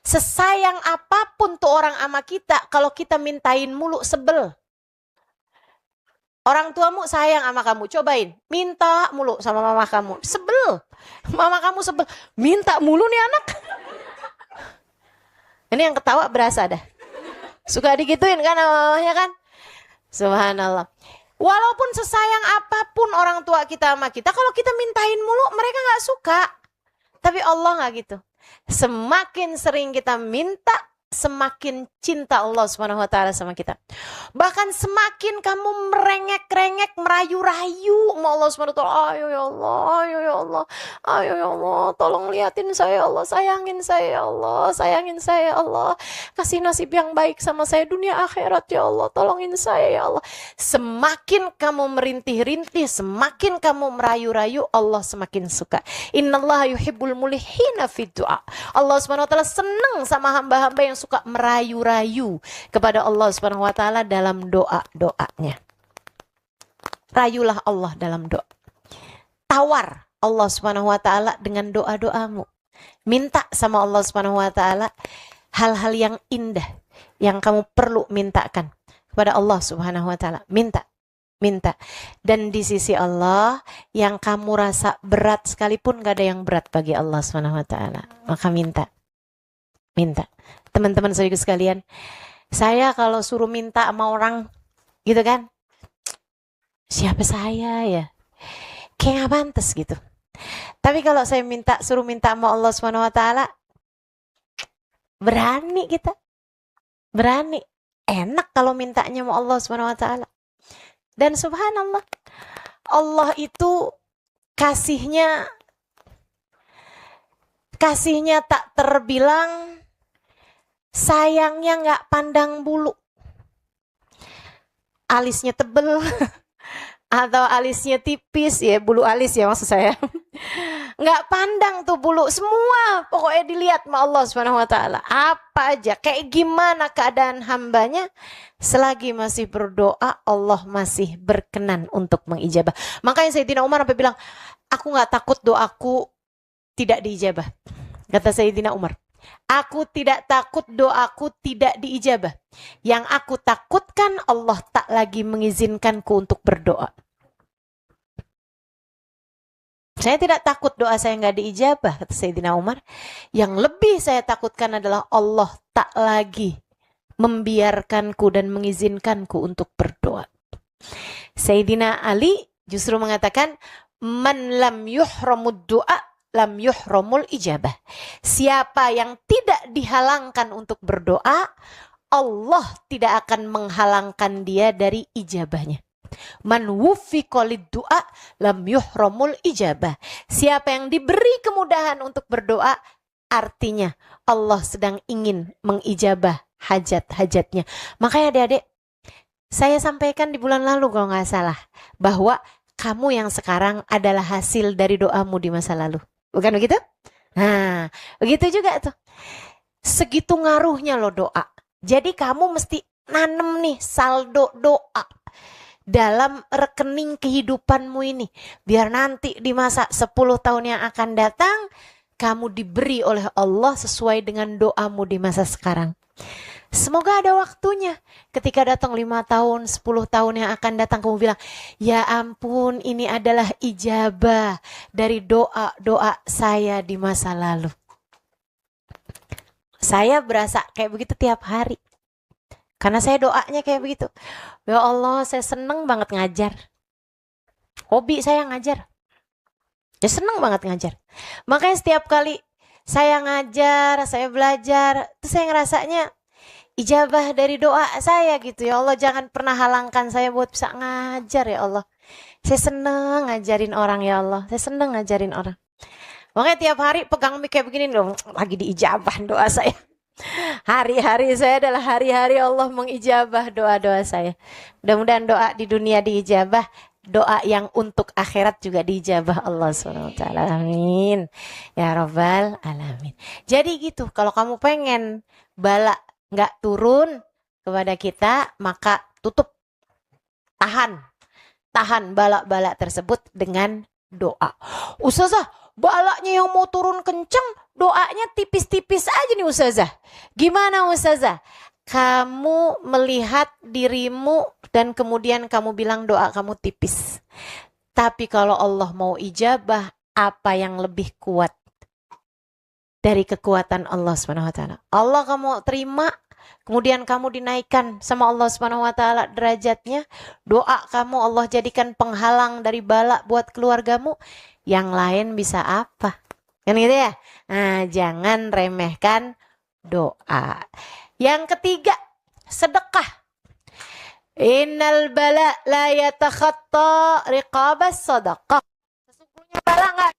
Sesayang apapun tuh orang sama kita, kalau kita mintain mulu sebel. Orang tuamu sayang sama kamu, cobain. Minta mulu sama mama kamu, sebel. Mama kamu sebel, minta mulu nih anak. Ini yang ketawa berasa dah. Suka digituin kan sama mamanya kan? Subhanallah. Walaupun sesayang apapun orang tua kita sama kita, kalau kita mintain mulu, mereka gak suka. Tapi Allah gak gitu. Semakin sering kita minta, semakin cinta Allah Subhanahu wa taala sama kita. Bahkan semakin kamu merengek-rengek, merayu-rayu sama Allah Subhanahu wa taala. Ayo ya Allah, ayo ya Allah. Ayo ya Allah, tolong liatin saya Allah, sayangin saya Allah, sayangin saya Allah. Kasih nasib yang baik sama saya dunia akhirat ya Allah, tolongin saya ya Allah. Semakin kamu merintih-rintih, semakin kamu merayu-rayu, Allah semakin suka. Innallaha yuhibbul mulihina fid du'a. Allah Subhanahu wa taala senang sama hamba-hamba yang suka merayu-rayu kepada Allah Subhanahu wa taala dalam doa-doanya. Rayulah Allah dalam doa. Tawar Allah Subhanahu wa taala dengan doa-doamu. Minta sama Allah Subhanahu wa taala hal-hal yang indah yang kamu perlu mintakan kepada Allah Subhanahu wa taala. Minta. Dan di sisi Allah yang kamu rasa berat sekalipun gak ada yang berat bagi Allah Subhanahu wa taala. Maka minta. Teman-teman saudara sekalian, saya kalau suruh minta sama orang gitu kan, siapa saya ya? Kayak gak pantas gitu. Tapi kalau saya suruh minta sama Allah Subhanahu wa taala, berani kita. Berani. Enak kalau mintanya sama Allah Subhanahu wa taala. Dan subhanallah, Allah itu kasihnya tak terbilang, sayangnya gak pandang bulu. Alisnya tebel atau alisnya tipis, ya bulu alis ya maksud saya. Gak pandang tuh bulu, semua pokoknya dilihat sama Allah Subhanahu wa taala. Apa aja, kayak gimana keadaan hambanya, selagi masih berdoa, Allah masih berkenan untuk mengijabah. Makanya Sayyidina Umar sampai bilang, aku gak takut doaku tidak diijabah. Kata Sayyidina Umar, aku tidak takut doaku tidak diijabah. Yang aku takutkan Allah tak lagi mengizinkanku untuk berdoa. Saya tidak takut doa saya nggak diijabah, kata Sayyidina Umar. Yang lebih saya takutkan adalah Allah tak lagi membiarkanku dan mengizinkanku untuk berdoa. Sayyidina Ali justru mengatakan, man lam yuhramud doa lam yuhramul ijabah. Siapa yang tidak dihalangkan untuk berdoa, Allah tidak akan menghalangkan dia dari ijabahnya. Man wuffiqa lid-du'a lam yuhramul ijabah. Siapa yang diberi kemudahan untuk berdoa, artinya Allah sedang ingin mengijabah hajat-hajatnya. Makanya adik-adik, saya sampaikan di bulan lalu kalau nggak salah, bahwa kamu yang sekarang adalah hasil dari doamu di masa lalu. Bukan begitu? Nah, begitu juga tuh. Segitu ngaruhnya loh doa. Jadi kamu mesti nanem nih saldo doa dalam rekening kehidupanmu ini. Biar nanti di masa 10 tahun yang akan datang, kamu diberi oleh Allah sesuai dengan doamu di masa sekarang. Semoga ada waktunya. Ketika datang 5 tahun, 10 tahun yang akan datang, kamu bilang, ya ampun, ini adalah ijabah dari doa-doa saya di masa lalu. Saya berasa kayak begitu tiap hari. Karena saya doanya kayak begitu. Ya Allah, saya seneng banget ngajar. Hobi saya ngajar. Ya seneng banget ngajar. Makanya setiap kali saya ngajar, saya belajar, itu saya ngerasanya ijabah dari doa saya gitu. Ya Allah, jangan pernah halangkan saya buat bisa ngajar ya Allah. Saya seneng ngajarin orang ya Allah. Saya seneng ngajarin orang. Makanya tiap hari pegang mic kayak begini loh, lagi diijabah doa saya. Hari-hari saya adalah hari-hari Allah mengijabah doa-doa saya. Mudah-mudahan doa di dunia diijabah, doa yang untuk akhirat juga diijabah Allah SWT. Amin. Ya Rabbal Alamin. Jadi gitu, kalau kamu pengen bala nggak turun kepada kita, maka tutup, tahan bala-bala tersebut dengan doa. Ustazah, balanya yang mau turun kenceng, doanya tipis-tipis aja nih Ustazah. Gimana Ustazah? Kamu melihat dirimu dan kemudian kamu bilang doa kamu tipis. Tapi kalau Allah mau ijabah, apa yang lebih kuat dari kekuatan Allah SWT? Allah kamu terima, kemudian kamu dinaikkan sama Allah SWT derajatnya. Doa kamu Allah jadikan penghalang dari bala buat keluargamu. Yang lain bisa apa? Kan gitu ya? Nah, jangan remehkan doa. Yang ketiga, sedekah. Innal bala la yatakhatta riqabas sadaqah. Sesungguhnya bala enggak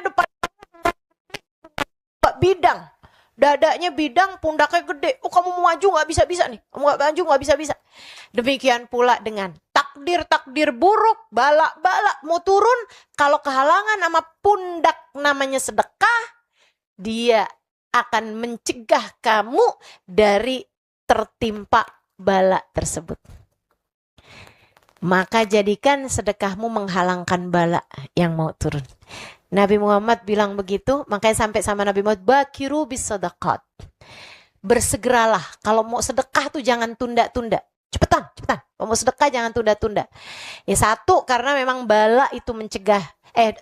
depan bidang. Dadanya bidang, pundaknya gede. Oh, kamu mau maju nggak bisa-bisa nih. Kamu nggak maju nggak bisa-bisa. Demikian pula dengan takdir buruk, bala-bala mau turun. Kalau kehalangan sama pundak namanya sedekah, dia akan mencegah kamu dari tertimpa bala tersebut. Maka jadikan sedekahmu menghalangkan bala yang mau turun. Nabi Muhammad bilang begitu, makanya sampai sama Nabi Muhammad, bakiru bis sadaqat. Bersegeralah, kalau mau sedekah tuh jangan tunda-tunda. Cepetan. Kalau mau sedekah jangan tunda-tunda. Ya satu, karena memang bala itu mencegah,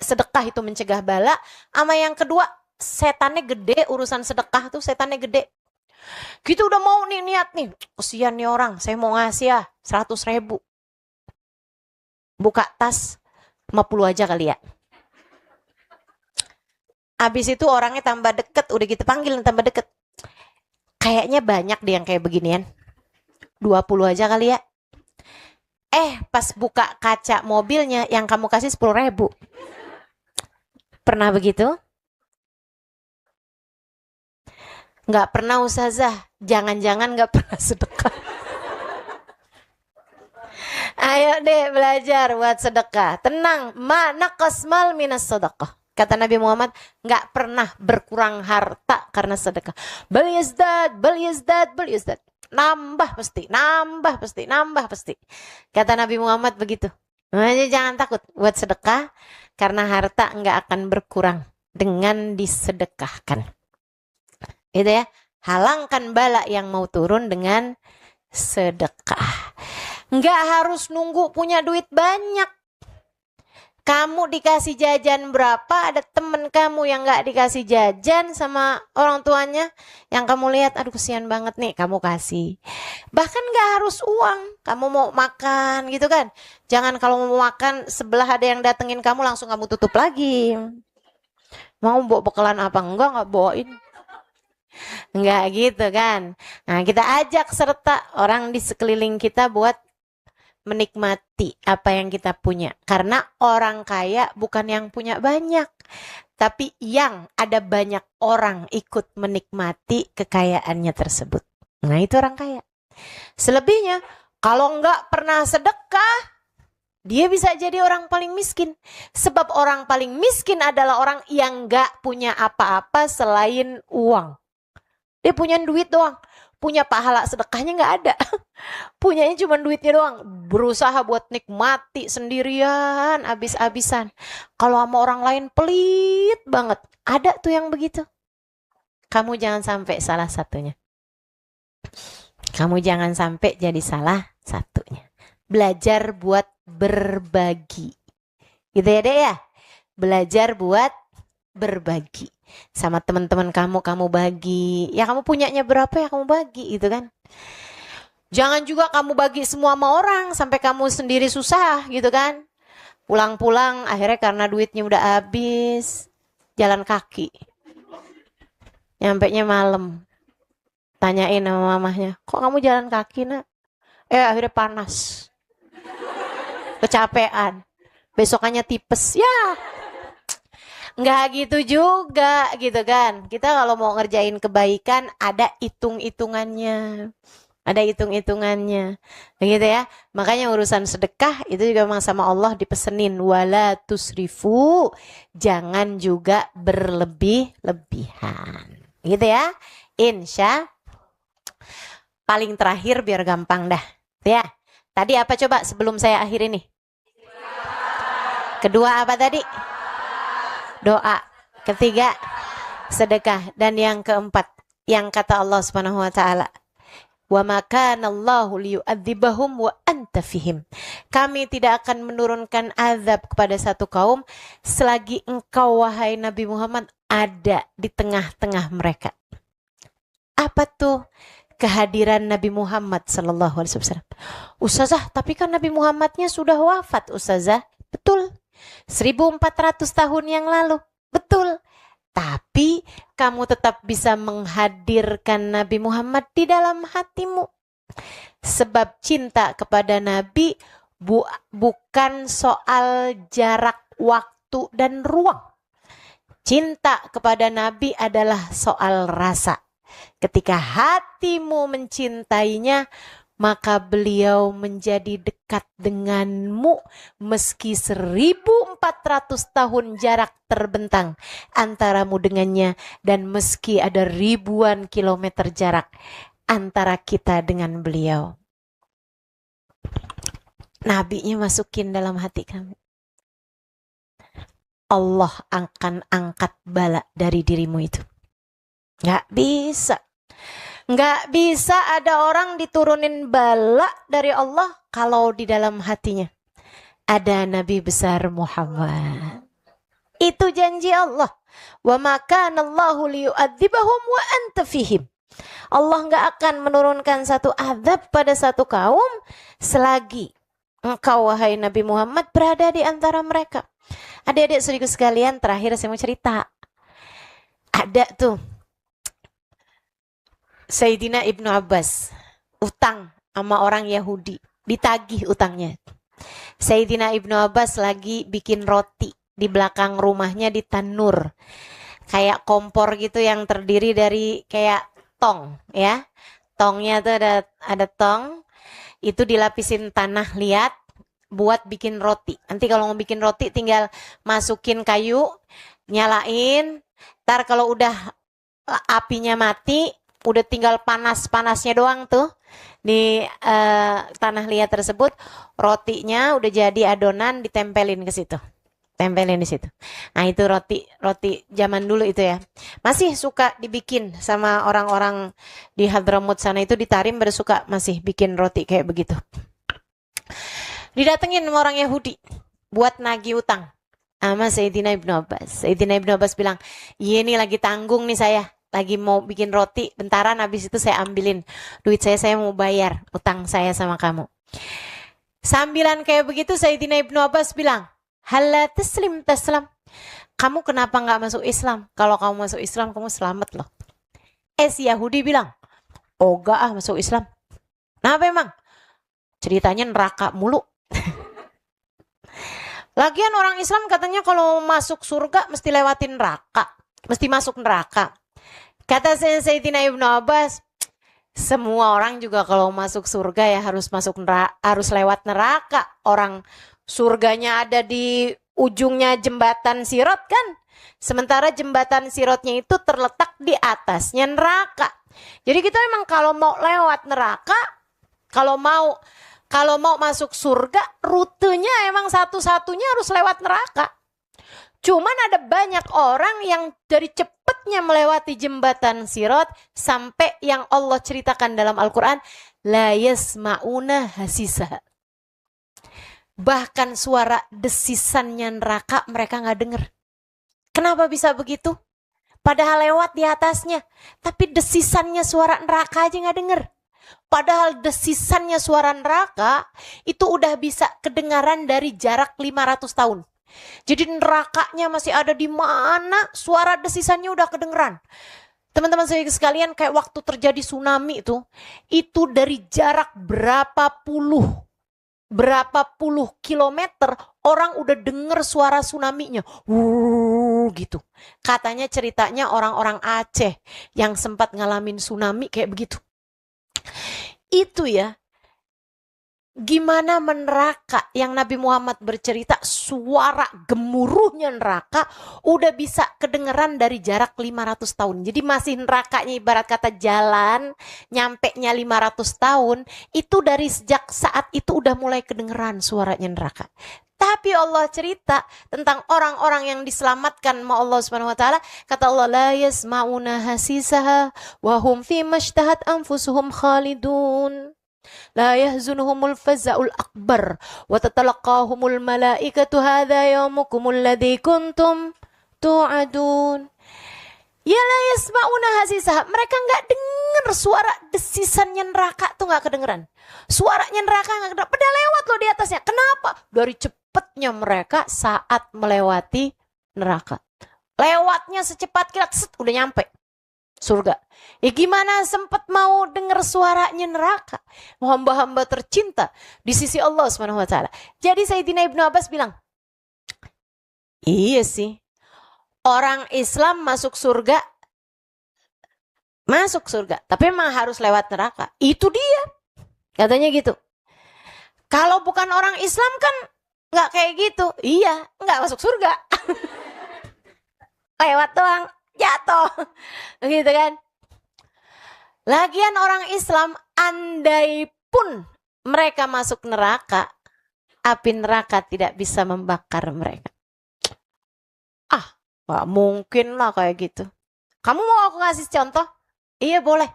sedekah itu mencegah bala. Sama yang kedua, setannya gede, urusan sedekah tuh setannya gede. Kita udah mau nih niat nih, kesian nih orang, saya mau ngasih ya 100.000. Buka tas 50 aja kali ya. Abis itu orangnya tambah deket, udah gitu panggil tambah deket. Kayaknya banyak deh yang kayak beginian. 20 aja kali ya. Pas buka kaca mobilnya yang kamu kasih 10.000. Pernah begitu? Nggak pernah Ustazah. Jangan-jangan nggak pernah sedekah. Ayo deh belajar buat sedekah. Tenang, ma naqasmal minas sedekah. Kata Nabi Muhammad, nggak pernah berkurang harta karena sedekah. Bal yazdad. Nambah pasti. Kata Nabi Muhammad begitu. Makanya jangan takut buat sedekah, karena harta nggak akan berkurang dengan disedekahkan. Itu ya, halangkan bala yang mau turun dengan sedekah. Nggak harus nunggu punya duit banyak. Kamu dikasih jajan berapa, ada temen kamu yang gak dikasih jajan sama orang tuanya, yang kamu lihat, aduh kesian banget nih, kamu kasih. Bahkan gak harus uang, kamu mau makan gitu kan. Jangan kalau mau makan, sebelah ada yang datengin kamu, langsung kamu tutup lagi. Mau bawa bekalan apa? Enggak bawain. Enggak gitu kan. Nah, kita ajak serta orang di sekeliling kita buat menikmati apa yang kita punya. Karena orang kaya bukan yang punya banyak, tapi yang ada banyak orang ikut menikmati kekayaannya tersebut. Nah, itu orang kaya. Selebihnya, kalau nggak pernah sedekah, dia bisa jadi orang paling miskin. Sebab orang paling miskin adalah orang yang nggak punya apa-apa selain uang. Dia punya duit doang, punya pahala sedekahnya nggak ada. Punyanya cuma duitnya doang. Berusaha buat nikmati sendirian, abis-abisan. Kalau sama orang lain pelit banget. Ada tuh yang begitu. Kamu jangan sampai salah satunya. Kamu jangan sampai jadi salah satunya. Belajar buat berbagi. Gitu ya dek ya. Belajar buat berbagi. Sama teman-teman kamu bagi. Ya kamu punyanya berapa ya kamu bagi gitu kan. Jangan juga kamu bagi semua sama orang sampai kamu sendiri susah gitu kan. Pulang-pulang akhirnya karena duitnya udah habis, jalan kaki. Nyampenya malam. Tanyain sama mamahnya, kok kamu jalan kaki nak? Akhirnya panas. Kecapean. Besokannya tipes. Ya. Nggak gitu juga gitu kan. Kita kalau mau ngerjain kebaikan ada hitung-hitungannya. Ada hitung-hitungannya. Begitu ya. Makanya urusan sedekah itu juga memang sama Allah dipesenin. Wala tusrifu. Jangan juga berlebih-lebihan. Gitu ya. Insya. Paling terakhir biar gampang dah. Ya. Tadi apa coba sebelum saya akhir ini? Kedua apa tadi? Doa. Ketiga sedekah. Dan yang keempat yang kata Allah Subhanahu wa taala, wa ma kana Allahu liyu'adzibahum wa anta fihim. Kami tidak akan menurunkan azab kepada satu kaum selagi engkau wahai Nabi Muhammad ada di tengah-tengah mereka. Apa tuh? Kehadiran Nabi Muhammad sallallahu alaihi wasallam. Ustazah, tapi kan Nabi Muhammadnya sudah wafat, Ustazah. Betul. 1400 tahun yang lalu. Betul. Tapi kamu tetap bisa menghadirkan Nabi Muhammad di dalam hatimu. Sebab cinta kepada Nabi bukan soal jarak waktu dan ruang. Cinta kepada Nabi adalah soal rasa. Ketika hatimu mencintainya, maka beliau menjadi dekat denganmu meski 1400 tahun jarak terbentang antaramu dengannya dan meski ada ribuan kilometer jarak antara kita dengan beliau. Nabinya masukin dalam hati kami. Allah akan angkat bala dari dirimu itu. Gak bisa. Nggak bisa ada orang diturunin bala dari Allah kalau di dalam hatinya ada Nabi besar Muhammad. Itu janji Allah. Wa ma kana Allahu liyu'adzibahum wa anta fihim. Allah nggak akan menurunkan satu azab pada satu kaum selagi engkau wahai Nabi Muhammad berada di antara mereka. Adik-adik saudaraku sekalian, terakhir saya mau cerita. Ada tuh Sayyidina Ibnu Abbas utang sama orang Yahudi, ditagih utangnya. Sayyidina Ibnu Abbas lagi bikin roti di belakang rumahnya di tanur. Kayak kompor gitu yang terdiri dari kayak tong ya. Tongnya tuh ada tong, itu dilapisin tanah liat buat bikin roti. Nanti kalau mau bikin roti tinggal masukin kayu, nyalain. Ntar kalau udah apinya mati, udah tinggal panas-panasnya doang tuh di tanah liat tersebut, rotinya udah jadi adonan ditempelin ke situ. Tempelin di situ. Nah, itu roti zaman dulu itu ya. Masih suka dibikin sama orang-orang di Hadramut sana itu, di Tarim bersuka masih bikin roti kayak begitu. Didatengin sama orang Yahudi buat nagih utang sama Sayyidina Ibnu Abbas. Sayyidina Ibnu Abbas bilang, "Iya nih lagi tanggung nih saya. Lagi mau bikin roti, bentaran habis itu saya ambilin duit saya mau bayar utang saya sama kamu." Sambilan kayak begitu Sayyidina Ibnu Abbas bilang, "Hala taslim taslam. Kamu kenapa nggak masuk Islam? Kalau kamu masuk Islam kamu selamat loh." Si Yahudi bilang, "Oh gak masuk Islam." Kenapa emang? Ceritanya neraka mulu. Lagian orang Islam katanya kalau masuk surga mesti lewatin neraka, mesti masuk neraka. Kata Sayyidina Ibnu Abbas, semua orang juga kalau masuk surga ya harus masuk neraka, harus lewat neraka. Orang surganya ada di ujungnya jembatan Sirot kan. Sementara jembatan Sirotnya itu terletak di atasnya neraka. Jadi kita memang kalau mau lewat neraka, Kalau mau masuk surga, rutenya emang satu-satunya harus lewat neraka. Cuman ada banyak orang yang dari cepatnya melewati jembatan Sirat sampai yang Allah ceritakan dalam Al-Quran, la yasma'una hasisah. Bahkan suara desisannya neraka mereka nggak dengar. Kenapa bisa begitu? Padahal lewat di atasnya, tapi desisannya suara neraka aja nggak dengar. Padahal desisannya suara neraka itu udah bisa kedengaran dari jarak 500 tahun. Jadi nerakanya masih ada di mana, suara desisannya udah kedengeran. Teman-teman saya sekalian, kayak waktu terjadi tsunami itu dari jarak berapa puluh kilometer orang udah denger suara tsunami-nya. Gitu. Katanya ceritanya orang-orang Aceh yang sempat ngalamin tsunami kayak begitu. Itu ya, gimana neraka yang Nabi Muhammad bercerita suara gemuruhnya neraka udah bisa kedengeran dari jarak 500 tahun. Jadi masih nerakanya ibarat kata jalan, nyampe-nya 500 tahun, itu dari sejak saat itu udah mulai kedengeran suaranya neraka. Tapi Allah cerita tentang orang-orang yang diselamatkan sama Allah Subhanahu wa taala, kata Allah, la yasma'una hasisaha wa hum fi mashtahat anfusuhum khalidun. La yahzunhumul faza'ul akbar wa tatalaqahumul malaikatu hadza yaumukumul ladzi kuntum tu'adun. Ya la yasma'una hasisah. Mereka enggak dengar suara desisannya neraka tuh enggak kedengeran. Suaranya neraka enggak kedengeran. Padahal lewat loh di atasnya. Kenapa? Dari cepatnya mereka saat melewati neraka. Lewatnya secepat kilat, udah nyampe surga. Ya gimana sempat mau dengar suaranya neraka? Hamba-hamba tercinta di sisi Allah Subhanahu wa taala. Jadi Sayyidina Ibnu Abbas bilang, iya sih. Orang Islam masuk surga, tapi memang harus lewat neraka. Itu dia, katanya gitu. Kalau bukan orang Islam kan nggak kayak gitu. Iya, nggak masuk surga. Lewat doang, jatuh. Gitu kan. Lagian orang Islam, andai pun mereka masuk neraka, api neraka tidak bisa membakar mereka. Gak mungkin lah kayak gitu. Kamu mau aku ngasih contoh? Iya boleh.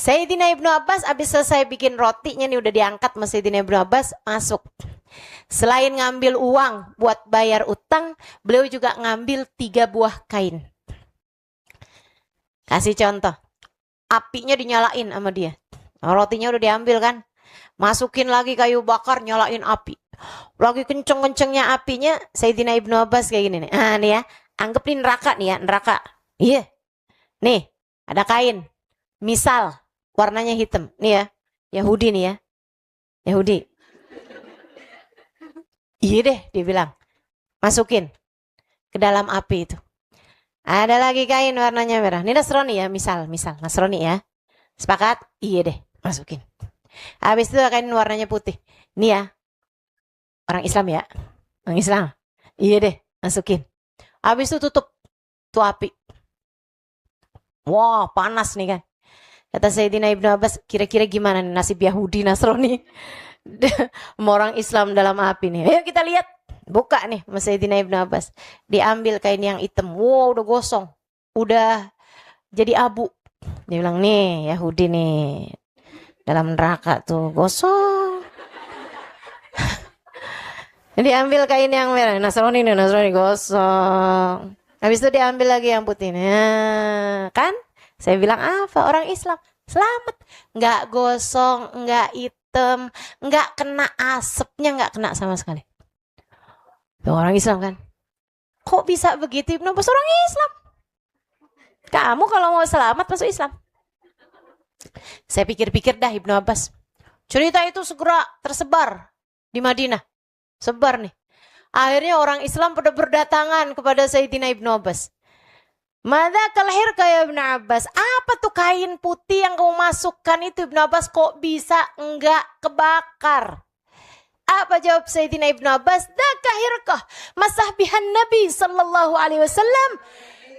Sayyidina Ibnu Abbas abis selesai bikin rotinya nih, udah diangkat sama Sayyidina Ibnu Abbas, masuk. Selain ngambil uang buat bayar utang, beliau juga ngambil 3 buah kain. Kasih contoh. Apinya dinyalain sama dia. Rotinya udah diambil kan. Masukin lagi kayu bakar, nyalain api. Lagi kenceng-kencengnya apinya, Sayyidina Ibnu Abbas kayak gini nih. Nih ya. Anggap ini neraka nih ya, neraka. Iya. Nih, ada kain. Misal, warnanya hitam. Nih ya, Yahudi nih ya. Yahudi. Iya deh, dia bilang. Masukin ke dalam api itu. Ada lagi kain warnanya merah. Ini Nasrani ya, misal. Nasrani ya. Sepakat? Iya deh, masukin. Habis itu kain warnanya putih. Nih ya, orang Islam ya. Orang Islam. Iya deh, masukin. Habis itu tutup tuh api. Wah, panas nih kan. Kata Sayyidina Ibnu Abbas, kira-kira gimana nih nasib Yahudi Nasrani sama orang Islam dalam api nih. Ayo kita lihat. Buka nih sama Sayyidina Ibnu Abbas. Diambil kain yang hitam. Wow, udah gosong. Udah jadi abu. Dia bilang, nih Yahudi nih. Dalam neraka tuh gosong. Diambil kain yang merah, Nasrani gosong. Habis itu diambil lagi yang putih. Nah, kan? Saya bilang apa? Orang Islam selamat, nggak gosong, nggak hitam, nggak kena asapnya, nggak kena sama sekali. Tuh, orang Islam kan? Kok bisa begitu? Ibnu Abbas orang Islam. Kamu kalau mau selamat masuk Islam. Saya pikir-pikir dah Ibnu Abbas. Cerita itu segera tersebar di Madinah. Sebar nih. Akhirnya orang Islam pada berdatangan kepada Sayyidina Ibnu Abbas. Mada kalhir kaya Ibnu Abbas. Apa tuh kain putih yang kamu masukkan itu Ibnu Abbas, kok bisa enggak kebakar? Apa jawab Sayyidina Ibnu Abbas? Dakahirkah masah bihan Nabi sallallahu alaihi wasallam.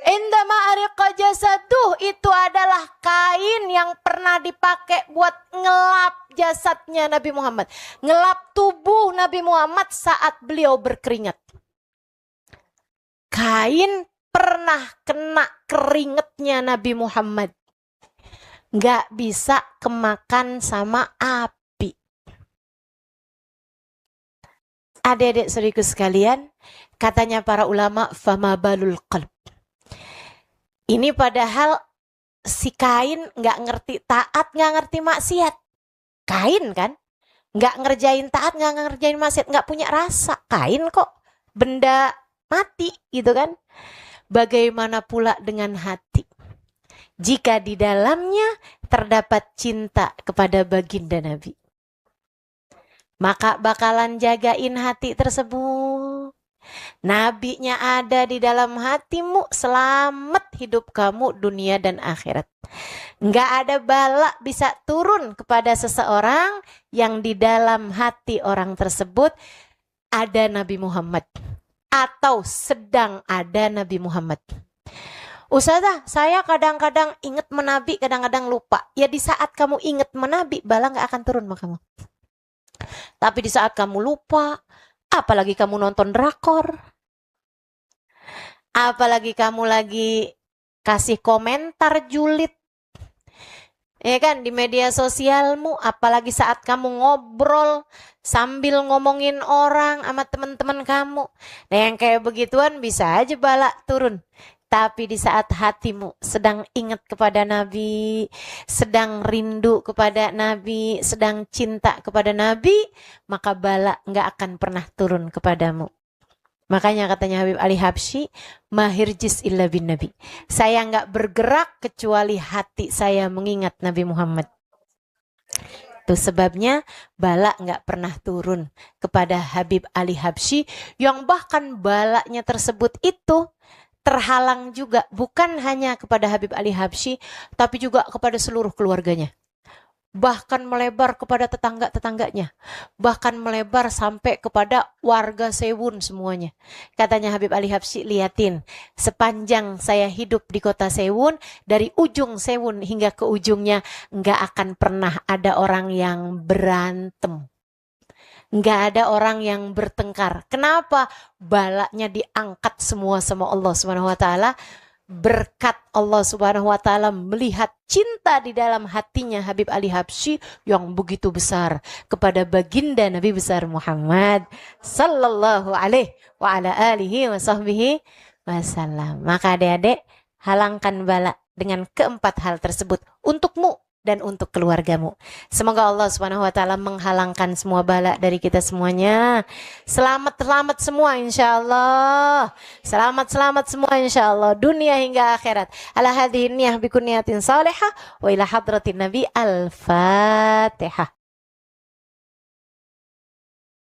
Indama ariqa jasaduh, itu adalah kain yang pernah dipakai buat ngelap jasadnya Nabi Muhammad. Ngelap tubuh Nabi Muhammad saat beliau berkeringat. Kain pernah kena keringetnya Nabi Muhammad. Nggak bisa kemakan sama api. Adik-adik saudariku sekalian, katanya para ulama, fama balul qalb. Ini padahal si Kain nggak ngerti taat, nggak ngerti maksiat. Kain kan, nggak ngerjain taat, nggak ngerjain maksiat, nggak punya rasa. Kain kok benda mati gitu kan. Bagaimana pula dengan hati? Jika di dalamnya terdapat cinta kepada baginda Nabi, maka bakalan jagain hati tersebut. Nabinya ada di dalam hatimu, selamat hidup kamu dunia dan akhirat. Nggak ada bala bisa turun kepada seseorang yang di dalam hati orang tersebut ada Nabi Muhammad atau sedang ada Nabi Muhammad. Ustazah, saya kadang-kadang ingat menabi, kadang-kadang lupa. Ya di saat kamu ingat menabi, bala nggak akan turun sama kamu. Tapi di saat kamu lupa, apalagi kamu nonton drakor, apalagi kamu lagi kasih komentar julid, ya kan, di media sosialmu, apalagi saat kamu ngobrol sambil ngomongin orang sama teman-teman kamu. Nah yang kayak begituan bisa aja bala turun. Tapi di saat hatimu sedang ingat kepada Nabi, sedang rindu kepada Nabi, sedang cinta kepada Nabi, maka bala nggak akan pernah turun kepadamu. Makanya katanya Habib Ali Habsyi, mahirjis illa bin Nabi. Saya nggak bergerak kecuali hati saya mengingat Nabi Muhammad. Itu sebabnya bala nggak pernah turun kepada Habib Ali Habsyi, yang bahkan balanya tersebut itu terhalang juga bukan hanya kepada Habib Ali Habsyi, tapi juga kepada seluruh keluarganya. Bahkan melebar kepada tetangga-tetangganya. Bahkan melebar sampai kepada warga Sewun semuanya. Katanya Habib Ali Habsyi, liatin, sepanjang saya hidup di kota Sewun, dari ujung Sewun hingga ke ujungnya, nggak akan pernah ada orang yang berantem. Nggak ada orang yang bertengkar. Kenapa? Balanya diangkat semua sama Allah Subhanahu wa taala. Berkat Allah Subhanahu wa taala melihat cinta di dalam hatinya Habib Ali Habsyi yang begitu besar kepada baginda Nabi besar Muhammad sallallahu alaihi wa ala alihi wa sahbihi wasallam. Maka adik-adik, halangkan bala dengan keempat hal tersebut untukmu dan untuk keluargamu. Semoga Allah Subhanahu wa taala menghalangkan semua bala dari kita semuanya. Selamat semua insyaallah. Selamat semua insyaallah dunia hingga akhirat. Ala hadhihi niyyah bi kunniyatin salihah wa ila hadratin nabi al-Fatihah.